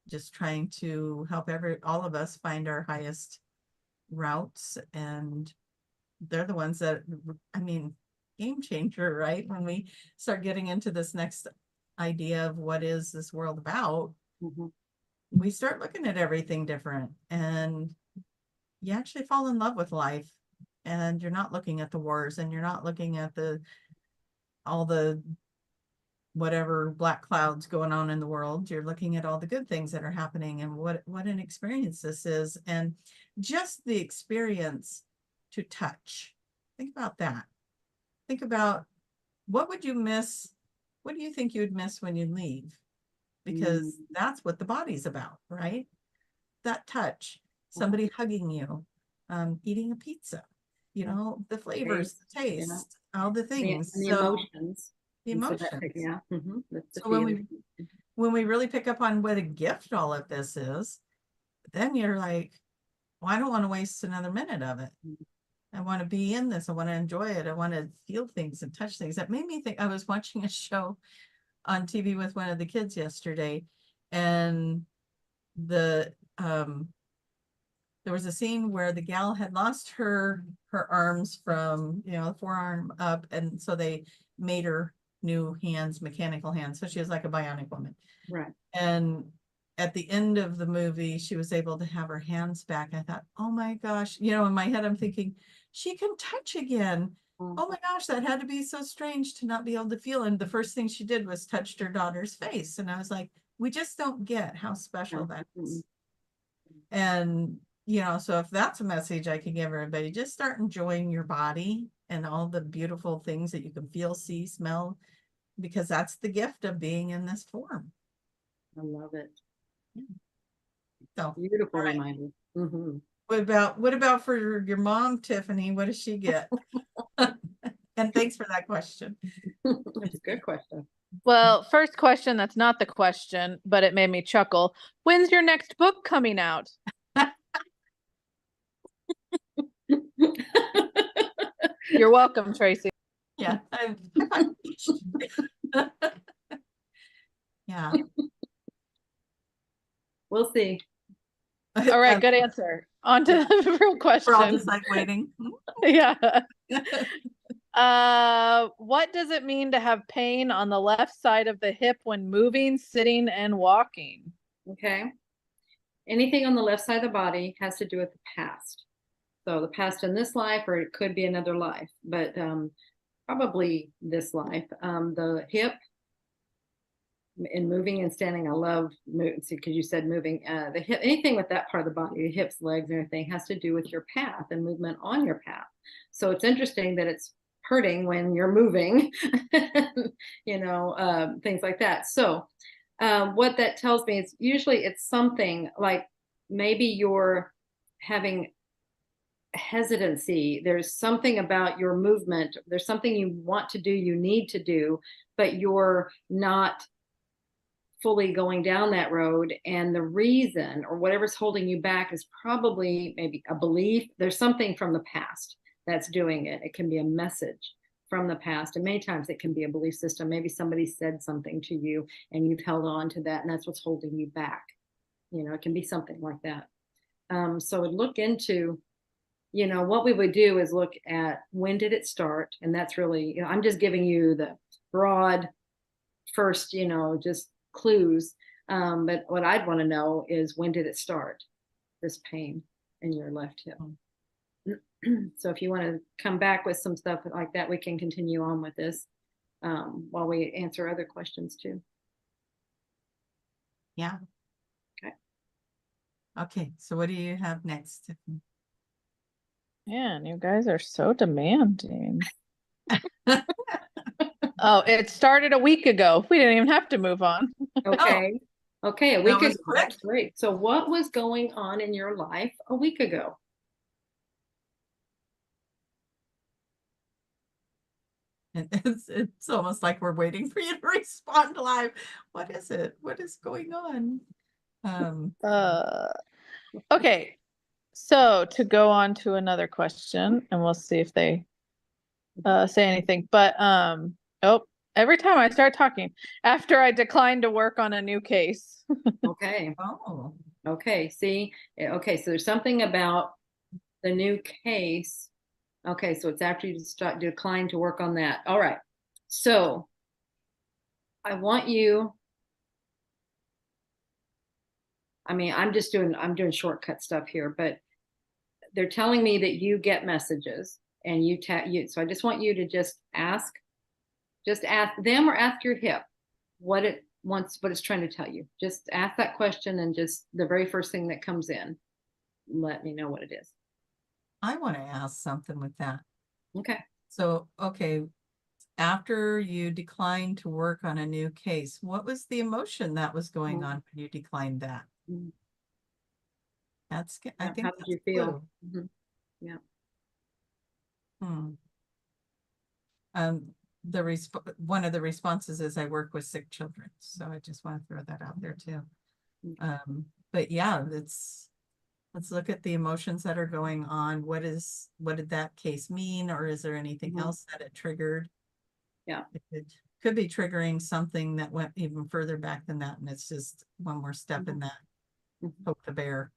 [SPEAKER 2] just trying to help all of us find our highest routes. And they're the ones that, I mean, game changer, right? When we start getting into this next idea of what is this world about,
[SPEAKER 1] Mhm.
[SPEAKER 2] we start looking at everything different, and you actually fall in love with life, and you're not looking at the wars, and you're not looking at all the whatever black clouds going on in the world. You're looking at all the good things that are happening, and what an experience this is. And just the experience to touch. Think about that. Think about, what would you miss? What do you think you would miss when you leave? Because that's what the body's about, right? That touch, somebody hugging you, eating a pizza, the flavors, the taste, all the things.
[SPEAKER 1] And the
[SPEAKER 2] So
[SPEAKER 1] emotions.
[SPEAKER 2] the
[SPEAKER 1] And so that,
[SPEAKER 2] emotions.
[SPEAKER 1] yeah. That's the
[SPEAKER 2] So when
[SPEAKER 1] feeling.
[SPEAKER 2] we really pick up on what a gift all of this is, then you're like, well, I don't want to waste another minute of it. I want to be in this. I want to enjoy it. I want to feel things and touch things. That made me think. I was watching a show on TV with one of the kids yesterday, and the there was a scene where the gal had lost her arms from, the forearm up, and so they made her new hands, mechanical hands, so she was like a bionic woman.
[SPEAKER 1] Right.
[SPEAKER 2] And at the end of the movie, she was able to have her hands back. I thought, oh my gosh, in my head, I'm thinking, she can touch again. Oh my gosh, that had to be so strange to not be able to feel. And the first thing she did was touched her daughter's face. And I was like, we just don't get how special that is. And, so if that's a message I can give everybody, just start enjoying your body and all the beautiful things that you can feel, see, smell, because that's the gift of being in this form.
[SPEAKER 1] I love it.
[SPEAKER 2] So
[SPEAKER 1] Beautiful
[SPEAKER 2] right.
[SPEAKER 1] reminder. Mm-hmm.
[SPEAKER 2] What about for your mom, Tiffany? What does she get? And thanks for that question.
[SPEAKER 1] That's a good question.
[SPEAKER 3] Well, first question, that's not the question, but it made me chuckle. When's your next book coming out? You're welcome, Tracy.
[SPEAKER 2] Yeah. Yeah.
[SPEAKER 1] We'll see.
[SPEAKER 3] All right, good answer. On to the real question.
[SPEAKER 2] We're all just like waiting.
[SPEAKER 3] Yeah. What does it mean to have pain on the left side of the hip when moving, sitting, and walking?
[SPEAKER 1] Okay. Anything on the left side of the body has to do with the past. So the past in this life, or it could be another life, but probably this life. The hip in moving and standing, I love because you said moving. The hip, anything with that part of the body, the hips, legs, and everything has to do with your path and movement on your path. So it's interesting that it's hurting when you're moving, things like that. So what that tells me is usually it's something like maybe you're having hesitancy. There's something about your movement. There's something you want to do, you need to do, but you're not fully going down that road. And the reason or whatever's holding you back is probably maybe a belief. There's something from the past that's doing it. It can be a message from the past. And many times it can be a belief system. Maybe somebody said something to you and you've held on to that, and that's what's holding you back. It can be something like that. So I'd look into, what we would do is look at when did it start? And that's really, I'm just giving you the broad first, just clues. But what I'd want to know is when did it start, this pain in your left hip? So if you want to come back with some stuff like that, we can continue on with this while we answer other questions too.
[SPEAKER 2] Yeah. Okay. So what do you have next, Tiffany?
[SPEAKER 3] Man, you guys are so demanding. Oh, it started a week ago. We didn't even have to move on.
[SPEAKER 1] Okay. Okay, a week
[SPEAKER 2] was
[SPEAKER 1] ago.
[SPEAKER 2] quick.
[SPEAKER 1] That's great. So what was going on in your life a week ago?
[SPEAKER 2] And it's almost like we're waiting for you to respond live. What is it? What is going on?
[SPEAKER 3] Okay. So to go on to another question, and we'll see if they say anything. But oh, every time I start talking, after I decline to work on a new case.
[SPEAKER 1] Okay.
[SPEAKER 2] Oh,
[SPEAKER 1] Okay. See, okay. So there's something about the new case. Okay. So it's after you decline to work on that. All right. So I want you, I mean, I'm doing shortcut stuff here, but they're telling me that you get messages and so I just want you to just ask them or ask your hip what it's trying to tell you. Just ask that question and just the very first thing that comes in, let me know what it is.
[SPEAKER 2] I want to ask something with that.
[SPEAKER 1] Okay.
[SPEAKER 2] So, okay, after you declined to work on a new case, what was the emotion that was going on when you declined that?
[SPEAKER 1] Mhm.
[SPEAKER 2] That's, I
[SPEAKER 1] Yeah,
[SPEAKER 2] think
[SPEAKER 1] how did
[SPEAKER 2] that's
[SPEAKER 1] you
[SPEAKER 2] a
[SPEAKER 1] feel?
[SPEAKER 2] clue.
[SPEAKER 1] Mhm. Yeah.
[SPEAKER 2] One of the responses is I work with sick children. So I just want to throw that out there too. But yeah, let's look at the emotions that are going on. What did that case mean? Or is there anything else that it triggered?
[SPEAKER 1] Yeah.
[SPEAKER 2] It could be triggering something that went even further back than that. And it's just one more step in that. Poke the bear,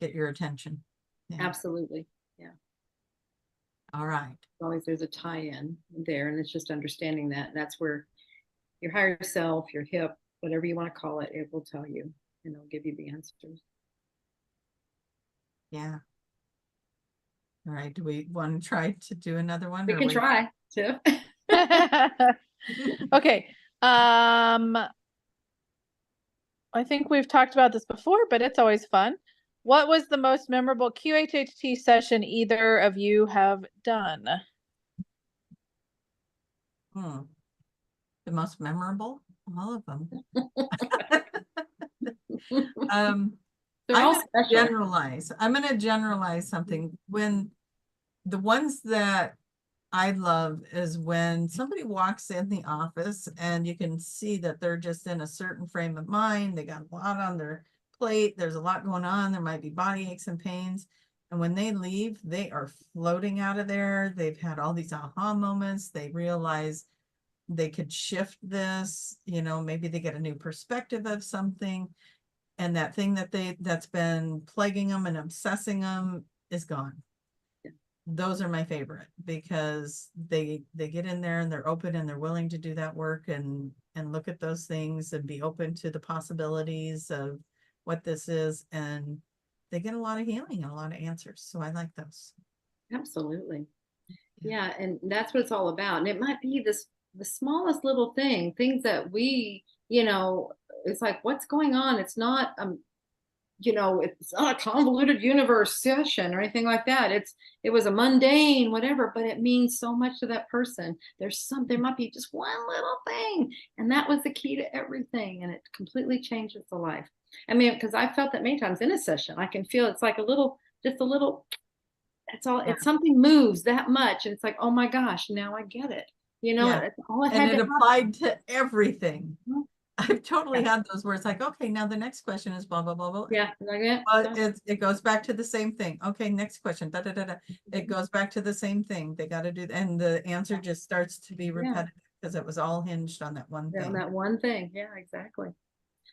[SPEAKER 2] get your attention. Yeah.
[SPEAKER 1] Absolutely. Yeah.
[SPEAKER 2] All right.
[SPEAKER 1] Always there's a tie-in there, and it's just understanding that. And that's where your higher self, your hip, whatever you want to call it, it will tell you, and it'll give you the answers.
[SPEAKER 2] Yeah. All right. Do we want to try to do another one?
[SPEAKER 1] We can try, Tiff.
[SPEAKER 3] Okay. I think we've talked about this before, but it's always fun. What was the most memorable QHHT session either of you have done?
[SPEAKER 2] The most memorable? All of them.
[SPEAKER 1] They're all special.
[SPEAKER 2] I'm going to generalize something. When the ones that I love is when somebody walks in the office and you can see that they're just in a certain frame of mind. They got a lot on their plate. There's a lot going on. There might be body aches and pains. And when they leave, they are floating out of there. They've had all these aha moments. They realize they could shift this, maybe they get a new perspective of something. And that thing that's been plaguing them and obsessing them is gone. Those are my favorite because they get in there and they're open and they're willing to do that work and look at those things and be open to the possibilities of what this is, and they get a lot of healing and a lot of answers. So I like those.
[SPEAKER 1] Absolutely. Yeah, and that's what it's all about. And it might be the smallest little things that we, it's like, what's going on? It's not it's not a convoluted universe session or anything like that. It was a mundane, whatever, but it means so much to that person. There might be just one little thing, and that was the key to everything, and it completely changes the life. I mean, because I felt that many times in a session, I can feel it's like just a little. It's all.
[SPEAKER 2] Yeah.
[SPEAKER 1] It's something moves that much, and it's like, oh my gosh, now I get it.
[SPEAKER 2] Yeah.
[SPEAKER 1] It's all it
[SPEAKER 2] and
[SPEAKER 1] had
[SPEAKER 2] it
[SPEAKER 1] to
[SPEAKER 2] applied to everything.
[SPEAKER 1] Mhm.
[SPEAKER 2] I've totally had those where it's like, okay, now the next question is blah, blah, blah, blah.
[SPEAKER 1] Yeah, like that.
[SPEAKER 2] But it goes back to the same thing. Okay, next question. Da, da, da, da. It goes back to the same thing. They got to do, and the answer just starts to be repetitive because it was all hinged on that one
[SPEAKER 1] Yeah,
[SPEAKER 2] thing.
[SPEAKER 1] that one thing. Yeah, exactly.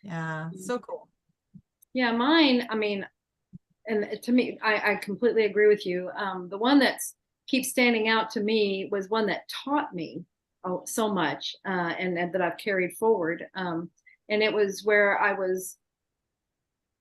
[SPEAKER 2] Yeah, so cool.
[SPEAKER 1] Yeah, mine, I mean, and to me, I completely agree with you. The one that keeps standing out to me was one that taught me so much, and that I've carried forward. And it was where I was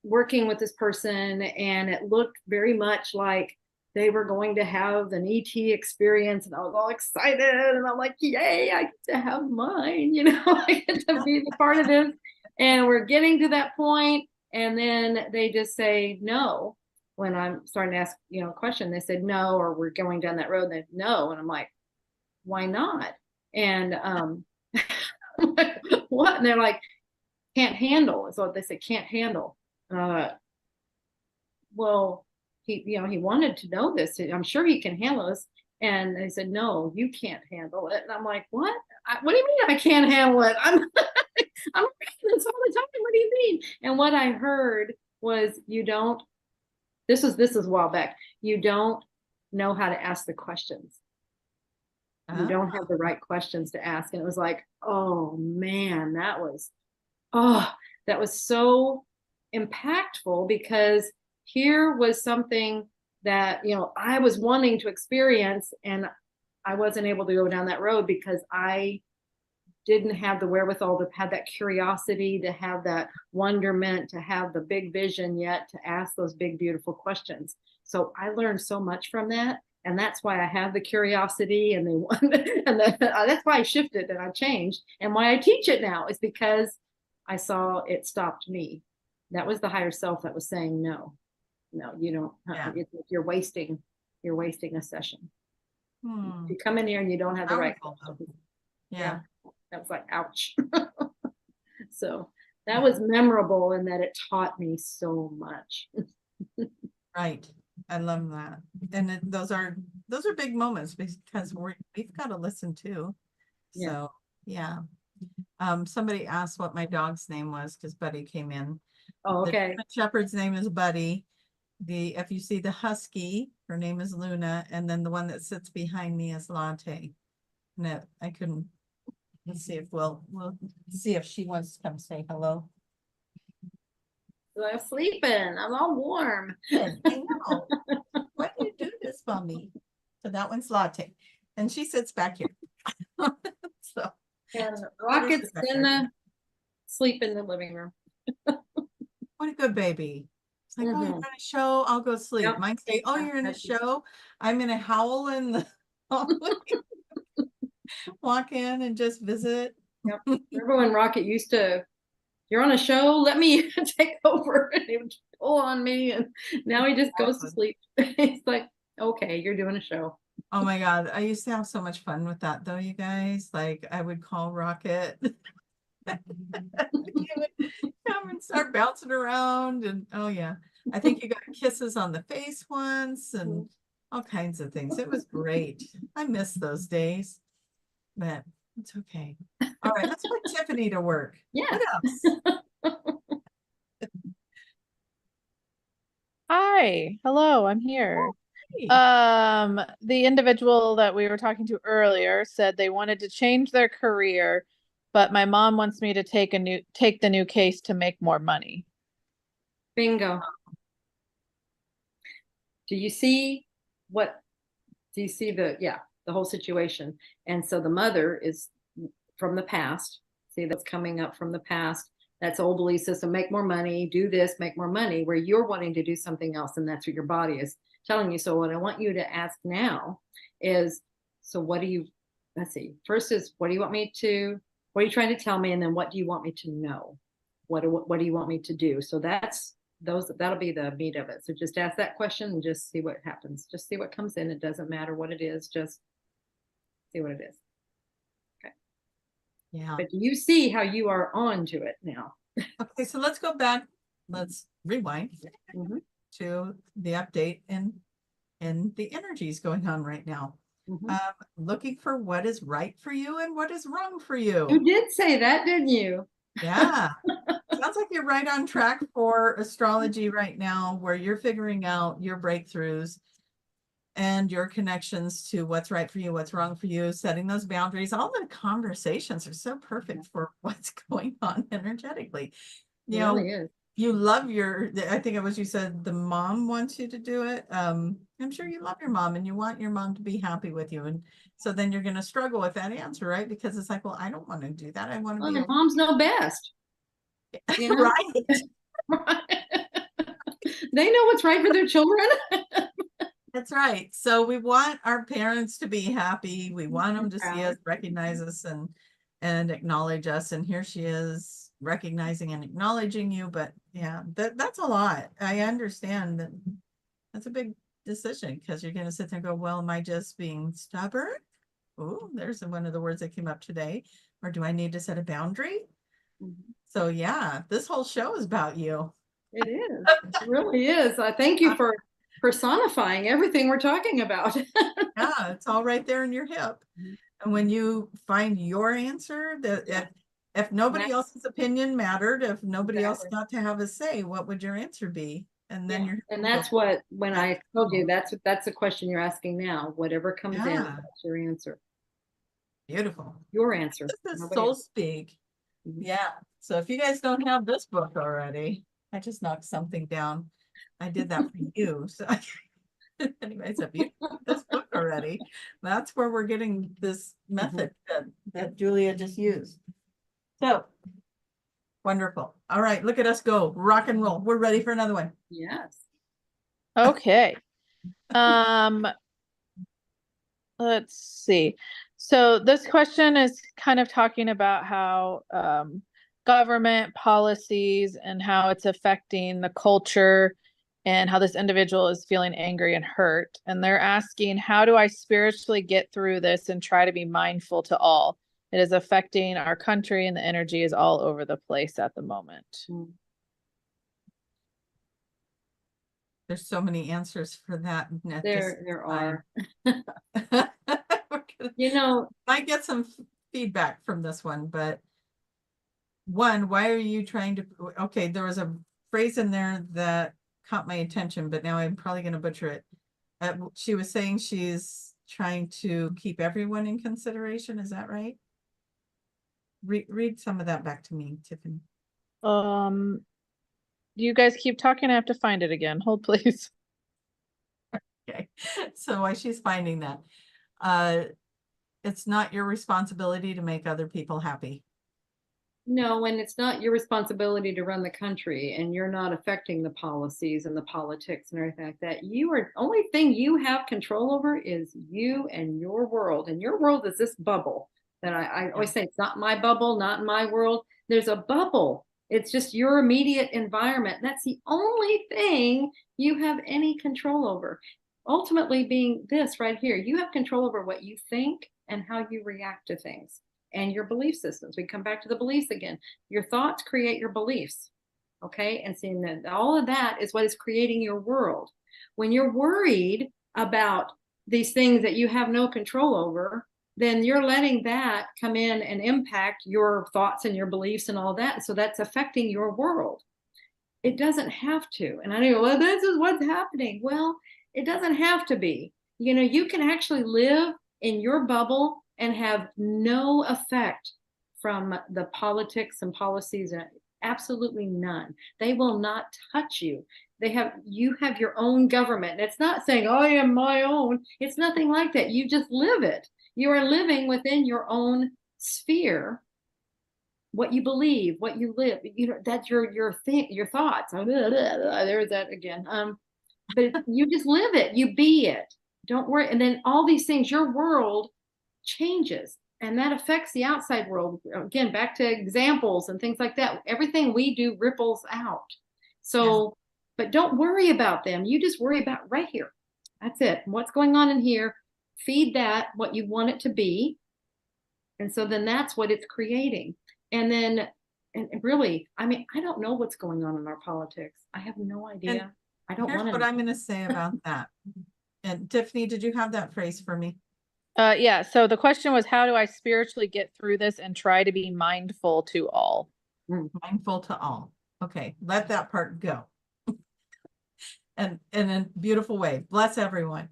[SPEAKER 1] working with this person, and it looked very much like they were going to have an ET experience, and I was all excited, and I'm like, yay, I get to have mine, I get to be the part of this. And we're getting to that point, and then they just say no. When I'm starting to ask, a question, they said no, or we're going down that road, and they no. And I'm like, why not? And what? And they're like, can't handle. Is what they say, can't handle. Well, he wanted to know this. I'm sure he can handle this. And they said, no, you can't handle it. And I'm like, what? What do you mean I can't handle it? I'm pregnant all the time. What do you mean? And what I heard was, you don't, this is a while back. You don't know how to ask the questions. You don't have the right questions to ask. And it was like, oh man, that was so impactful, because here was something that, I was wanting to experience, and I wasn't able to go down that road because I didn't have the wherewithal to have that curiosity, to have that wonderment, to have the big vision yet to ask those big, beautiful questions. So I learned so much from that. And that's why I have the curiosity and that's why I shifted and I changed. And why I teach it now is because I saw it stopped me. That was the higher self that was saying, no, you don't, you're wasting a session. If you come in here and you don't have the right questions.
[SPEAKER 2] Yeah.
[SPEAKER 1] That was like, ouch. So that was memorable in that it taught me so much.
[SPEAKER 2] Right. I love that. And those are big moments, because we've got to listen too.
[SPEAKER 1] Yeah.
[SPEAKER 2] So yeah. Somebody asked what my dog's name was, because Buddy came in.
[SPEAKER 1] Oh, okay.
[SPEAKER 2] The shepherd's name is Buddy. If you see the husky, her name is Luna, and then the one that sits behind me is Latte. No, I couldn't. Let's see if we'll see if she wants to come say hello.
[SPEAKER 1] So I'm sleeping. I'm all warm.
[SPEAKER 2] I know. Why do you do this for me? So that one's Latte, and she sits back here. So
[SPEAKER 1] and Rocket's sleep in the living room.
[SPEAKER 2] What a good baby. It's like, oh, you're in a show, I'll go sleep.
[SPEAKER 1] Yep.
[SPEAKER 2] Mine say, oh, you're in a show, I'm gonna howl in the walk in and just visit.
[SPEAKER 1] Yep. Remember when Rocket used to, you're on a show, let me take over. And he would pull on me, and now he just goes to sleep. He's like, okay, you're doing a show.
[SPEAKER 2] Oh my God. I used to have so much fun with that though, you guys. Like I would call Rocket. He would come and start bouncing around, and oh yeah. I think you got kisses on the face once and all kinds of things. It was great. I miss those days, but it's okay. All right, let's put Tiffany to work.
[SPEAKER 1] Yeah.
[SPEAKER 2] What else?
[SPEAKER 3] Hi, hello, I'm here.
[SPEAKER 2] Hey.
[SPEAKER 3] The individual that we were talking to earlier said they wanted to change their career, but my mom wants me to take the new case to make more money.
[SPEAKER 1] Bingo. Do you see the whole situation? And so the mother is from the past. See, that's coming up from the past. That's old belief system, make more money, do this, make more money, where you're wanting to do something else. And that's what your body is telling you. So what I want you to ask now is, so let's see, first is, what are you trying to tell me? And then what do you want me to know? What do you want me to do? So that'll be the meat of it. So just ask that question and just see what happens. Just see what comes in. It doesn't matter what it is. Just see what it is. Okay.
[SPEAKER 2] Yeah.
[SPEAKER 1] But do you see how you are on to it now?
[SPEAKER 2] Okay, so let's go back. Let's rewind to the update and the energies going on right now. Looking for what is right for you and what is wrong for you.
[SPEAKER 1] You did say that, didn't you?
[SPEAKER 2] Yeah. Sounds like you're right on track for astrology right now, where you're figuring out your breakthroughs and your connections to what's right for you, what's wrong for you, setting those boundaries. All the conversations are so perfect for what's going on energetically. You know,
[SPEAKER 1] really is.
[SPEAKER 2] You love I think it was, you said the mom wants you to do it. I'm sure you love your mom and you want your mom to be happy with you. And so then you're going to struggle with that answer, right? Because it's like, well, I don't want to do that. I want to be.
[SPEAKER 1] And moms know best. You know?
[SPEAKER 2] Right.
[SPEAKER 1] They know what's right for their children.
[SPEAKER 2] That's right. So we want our parents to be happy. We want them to see us, recognize us, and acknowledge us. And here she is recognizing and acknowledging you. But yeah, that's a lot. I understand that that's a big decision, because you're going to sit there and go, well, am I just being stubborn? Oh, there's one of the words that came up today. Or do I need to set a boundary? So yeah, this whole show is about you.
[SPEAKER 1] It is. It really is. Thank you for personifying everything we're talking about.
[SPEAKER 2] Yeah, it's all right there in your hip. And when you find your answer, that if nobody else's opinion mattered, if nobody else
[SPEAKER 1] Exactly.
[SPEAKER 2] got to have a say, what would your answer be? And then
[SPEAKER 1] Yeah.
[SPEAKER 2] you're
[SPEAKER 1] And that's what, when I told you, that's the question you're asking now. Whatever comes in,
[SPEAKER 2] Yeah.
[SPEAKER 1] that's your answer.
[SPEAKER 2] Beautiful.
[SPEAKER 1] Your answer.
[SPEAKER 2] This is
[SPEAKER 1] Nobody
[SPEAKER 2] Soul
[SPEAKER 1] else.
[SPEAKER 2] Speak.
[SPEAKER 1] Mhm.
[SPEAKER 2] Yeah. So if you guys don't have this book already, I just knocked something down. I did that for you. So anyways, if you have this book already, that's where we're getting this method that Julia just used. So wonderful. All right, look at us go. Rock and roll. We're ready for another one.
[SPEAKER 1] Yes.
[SPEAKER 3] Okay. Um, let's see. So this question is kind of talking about how government policies and how it's affecting the culture and how this individual is feeling angry and hurt. And they're asking, how do I spiritually get through this and try to be mindful to all? It is affecting our country and the energy is all over the place at the moment.
[SPEAKER 1] Mm.
[SPEAKER 2] There's so many answers for that.
[SPEAKER 1] There are.
[SPEAKER 2] You might get some feedback from this one, but one, why are you trying to, okay, there was a phrase in there that caught my attention, but now I'm probably going to butcher it. She was saying she's trying to keep everyone in consideration. Is that right? Read some of that back to me, Tiffany.
[SPEAKER 3] You guys keep talking. I have to find it again. Hold, please.
[SPEAKER 2] Okay, so while she's finding that, it's not your responsibility to make other people happy.
[SPEAKER 1] No, and it's not your responsibility to run the country, and you're not affecting the policies and the politics and everything like that. You are, only thing you have control over is you and your world. And your world is this bubble that I always say, it's not my bubble, not my world. There's a bubble. It's just your immediate environment. That's the only thing you have any control over. Ultimately, being this right here, you have control over what you think and how you react to things and your belief systems. We come back to the beliefs again. Your thoughts create your beliefs. Okay. And seeing that all of that is what is creating your world. When you're worried about these things that you have no control over, then you're letting that come in and impact your thoughts and your beliefs and all that. So that's affecting your world. It doesn't have to. And I know, well, this is what's happening. Well, it doesn't have to be. You can actually live in your bubble and have no effect from the politics and policies. Absolutely none. They will not touch you. You have your own government. It's not saying, I am my own. It's nothing like that. You just live it. You are living within your own sphere, what you believe, what you live. That's your thing, your thoughts. There's that again. But you just live it, you be it. Don't worry. And then all these things, your world changes, and that affects the outside world. Again, back to examples and things like that. Everything we do ripples out. So, but don't worry about them. You just worry about right here. That's it. What's going on in here? Feed that what you want it to be. And so then that's what it's creating. And then, and really, I mean, I don't know what's going on in our politics. I have no idea.
[SPEAKER 2] And
[SPEAKER 1] I don't
[SPEAKER 2] here's
[SPEAKER 1] want
[SPEAKER 2] what
[SPEAKER 1] to.
[SPEAKER 2] I'm going to say about that. And Tiffany, did you have that phrase for me?
[SPEAKER 3] Yeah. So the question was, how do I spiritually get through this and try to be mindful to all?
[SPEAKER 2] Mindful to all. Okay, let that part go. And in a beautiful way. Bless everyone.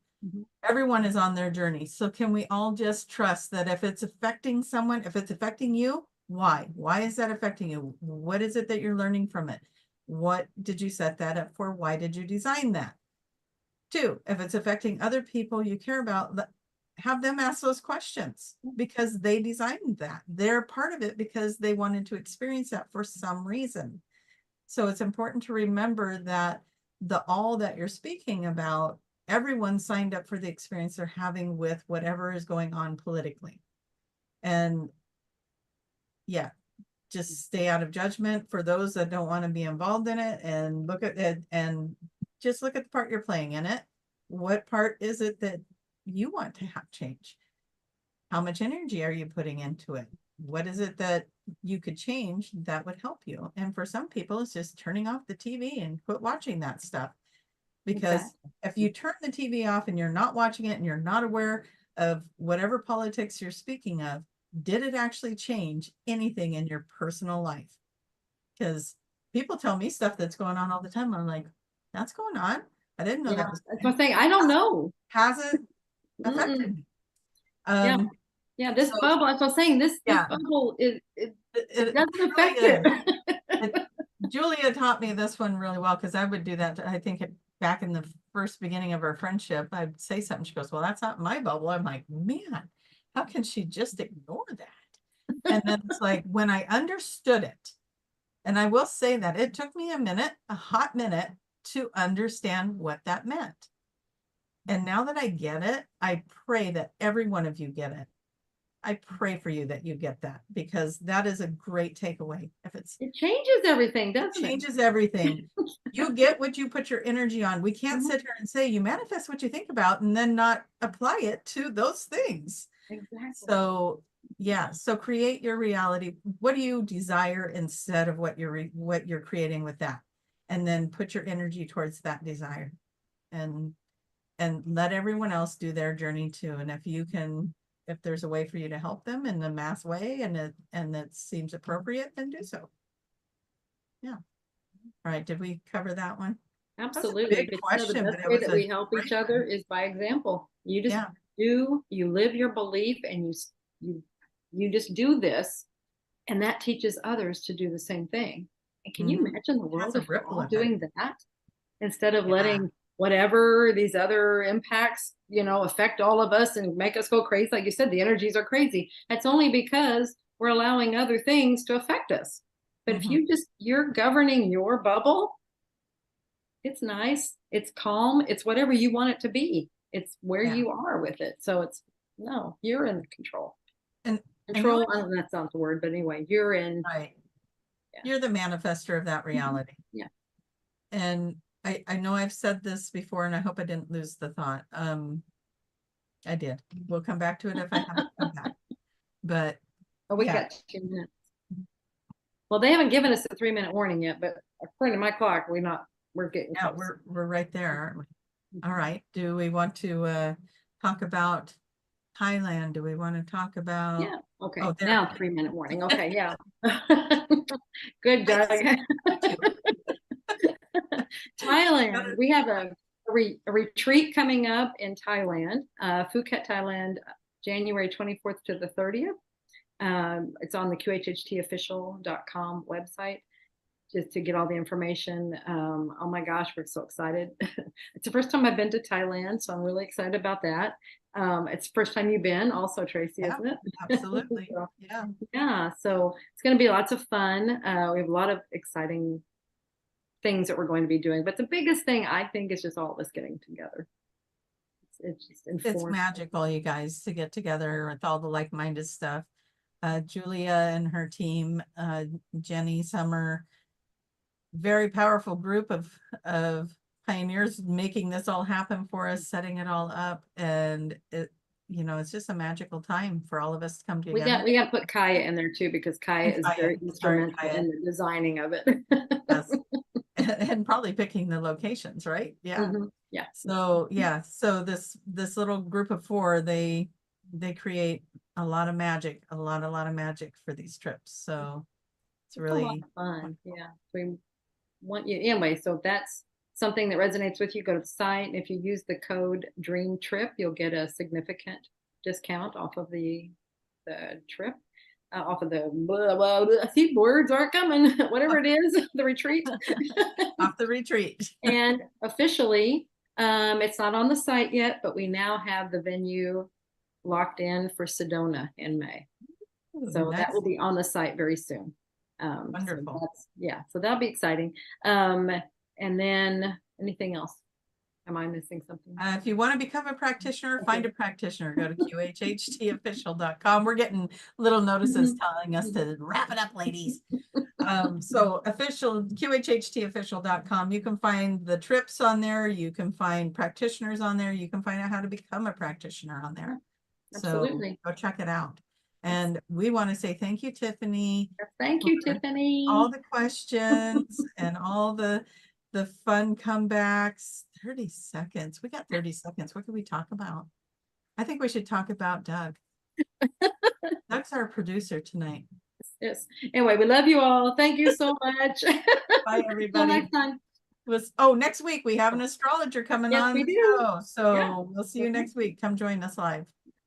[SPEAKER 2] Everyone is on their journey. So can we all just trust that if it's affecting someone, if it's affecting you, why? Why is that affecting you? What is it that you're learning from it? What did you set that up for? Why did you design that? Two, if it's affecting other people you care about, have them ask those questions because they designed that. They're part of it because they wanted to experience that for some reason. So it's important to remember that the all that you're speaking about, everyone signed up for the experience they're having with whatever is going on politically. And yeah, just stay out of judgment for those that don't want to be involved in it, and look at it and just look at the part you're playing in it. What part is it that you want to have change? How much energy are you putting into it? what is it that you could change that would help you? And for some people, it's just turning off the TV and quit watching that stuff. Because if you turn the TV off and you're not watching it and you're not aware of whatever politics you're speaking of, did it actually change anything in your personal life? Because people tell me stuff that's going on all the time. I'm like, that's going on. I didn't know that was.
[SPEAKER 1] That's what I'm saying. I don't know.
[SPEAKER 2] Hasn't affected me.
[SPEAKER 1] Yeah, this
[SPEAKER 2] so-
[SPEAKER 1] bubble, as I was saying, this
[SPEAKER 2] Yeah.
[SPEAKER 1] bubble it doesn't
[SPEAKER 2] really
[SPEAKER 1] affect it.
[SPEAKER 2] Julia taught me this one really well, because I would do that. I think back in the first beginning of our friendship, I'd say something. She goes, well, that's not my bubble. I'm like, man, how can she just ignore that? And then it's like, when I understood it, and I will say that it took me a hot minute to understand what that meant. And now that I get it, I pray that every one of you get it. I pray for you that you get that, because that is a great takeaway.
[SPEAKER 1] It changes everything, doesn't it?
[SPEAKER 2] It changes everything. You get what you put your energy on. We can't sit here and say you manifest what you think about and then not apply it to those things.
[SPEAKER 1] Exactly.
[SPEAKER 2] So yeah, so create your reality. What do you desire instead of what you're creating with that? And then put your energy towards that desire, and let everyone else do their journey too. And if there's a way for you to help them in a mass way and that seems appropriate, then do so. Yeah. All right. Did we cover that one?
[SPEAKER 1] Absolutely.
[SPEAKER 2] Big question,
[SPEAKER 1] the
[SPEAKER 2] but
[SPEAKER 1] best
[SPEAKER 2] it
[SPEAKER 1] way
[SPEAKER 2] was
[SPEAKER 1] that
[SPEAKER 2] a
[SPEAKER 1] we help
[SPEAKER 2] great
[SPEAKER 1] each other is by example. You just you live your belief, and you just do this, and that teaches others to do the same thing. And can you imagine the world if we're all doing that, instead of letting whatever these other impacts, affect all of us and make us go crazy? Like you said, the energies are crazy. That's only because we're allowing other things to affect us. But if you're governing your bubble, it's nice, it's calm, it's whatever you want it to be. It's where you are with it. So you're in control. And control, I don't know if that sounds a word, but anyway, you're in.
[SPEAKER 2] Right. Yeah. You're the manifester of that reality.
[SPEAKER 1] Yeah.
[SPEAKER 2] And I know I've said this before, and I hope I didn't lose the thought. I did. We'll come back to it if I haven't come back. But
[SPEAKER 1] we got 2 minutes. Well, they haven't given us a 3-minute warning yet, but according to my clock, we're getting close.
[SPEAKER 2] We're right there, aren't we? All right. Do we want to talk about Thailand? Do we want to talk about?
[SPEAKER 1] Yeah. Okay. Now 3-minute warning. Okay. Yeah. Good, Doug. Thailand. We have a retreat coming up in Thailand, Phuket, Thailand, January 24th to the 30th. It's on the QHHTofficial.com website, just to get all the information. Oh my gosh, we're so excited. It's the first time I've been to Thailand, so I'm really excited about that. It's the first time you've been also, Tracy, isn't it?
[SPEAKER 2] Absolutely.
[SPEAKER 1] So,
[SPEAKER 2] yeah.
[SPEAKER 1] So it's going to be lots of fun. We have a lot of exciting things that we're going to be doing, but the biggest thing I think is just all of us getting together. It's
[SPEAKER 2] magical, you guys, to get together with all the like-minded stuff. Julia and her team, Jenny, Summer, very powerful group of pioneers making this all happen for us, setting it all up, and it's just a magical time for all of us to come together.
[SPEAKER 1] We got to put Kaya in there too, because Kaya is very instrumental in the designing of it.
[SPEAKER 2] Yes. And probably picking the locations, right? Yeah.
[SPEAKER 1] Yeah.
[SPEAKER 2] So this little group of 4, they create a lot of magic, a lot of magic for these trips. So it's really
[SPEAKER 1] a lot of fun. Yeah. We want you anyway. So if that's something that resonates with you, go to the site. And if you use the code Dream Trip, you'll get a significant discount off of the trip. Off of the see, words aren't coming. Whatever it is, the retreat.
[SPEAKER 2] Off the retreat.
[SPEAKER 1] And officially, it's not on the site yet, but we now have the venue locked in for Sedona in May. So that will be on the site very soon.
[SPEAKER 2] Wonderful.
[SPEAKER 1] So that'll be exciting. And then anything else? Am I missing something?
[SPEAKER 2] If you want to become a practitioner, find a practitioner. Go to QHHTofficial.com. We're getting little notices telling us to wrap it up, ladies. So QHHTofficial.com. You can find the trips on there. You can find practitioners on there. You can find out how to become a practitioner on there.
[SPEAKER 1] Absolutely.
[SPEAKER 2] So go check it out. And we want to say thank you, Tiffany,
[SPEAKER 1] Thank you,
[SPEAKER 2] for
[SPEAKER 1] Tiffany.
[SPEAKER 2] all the questions and all the fun comebacks. 30 seconds. We got 30 seconds. What could we talk about? I think we should talk about Doug. Doug's our producer tonight.
[SPEAKER 1] Yes. Anyway, we love you all. Thank you so much.
[SPEAKER 2] Bye,
[SPEAKER 1] Till
[SPEAKER 2] everybody.
[SPEAKER 1] next time.
[SPEAKER 2] Next week we have an astrologer coming
[SPEAKER 1] Yes,
[SPEAKER 2] on
[SPEAKER 1] we
[SPEAKER 2] the
[SPEAKER 1] do.
[SPEAKER 2] show. So
[SPEAKER 1] Yeah.
[SPEAKER 2] we'll see you next week. Come join us live.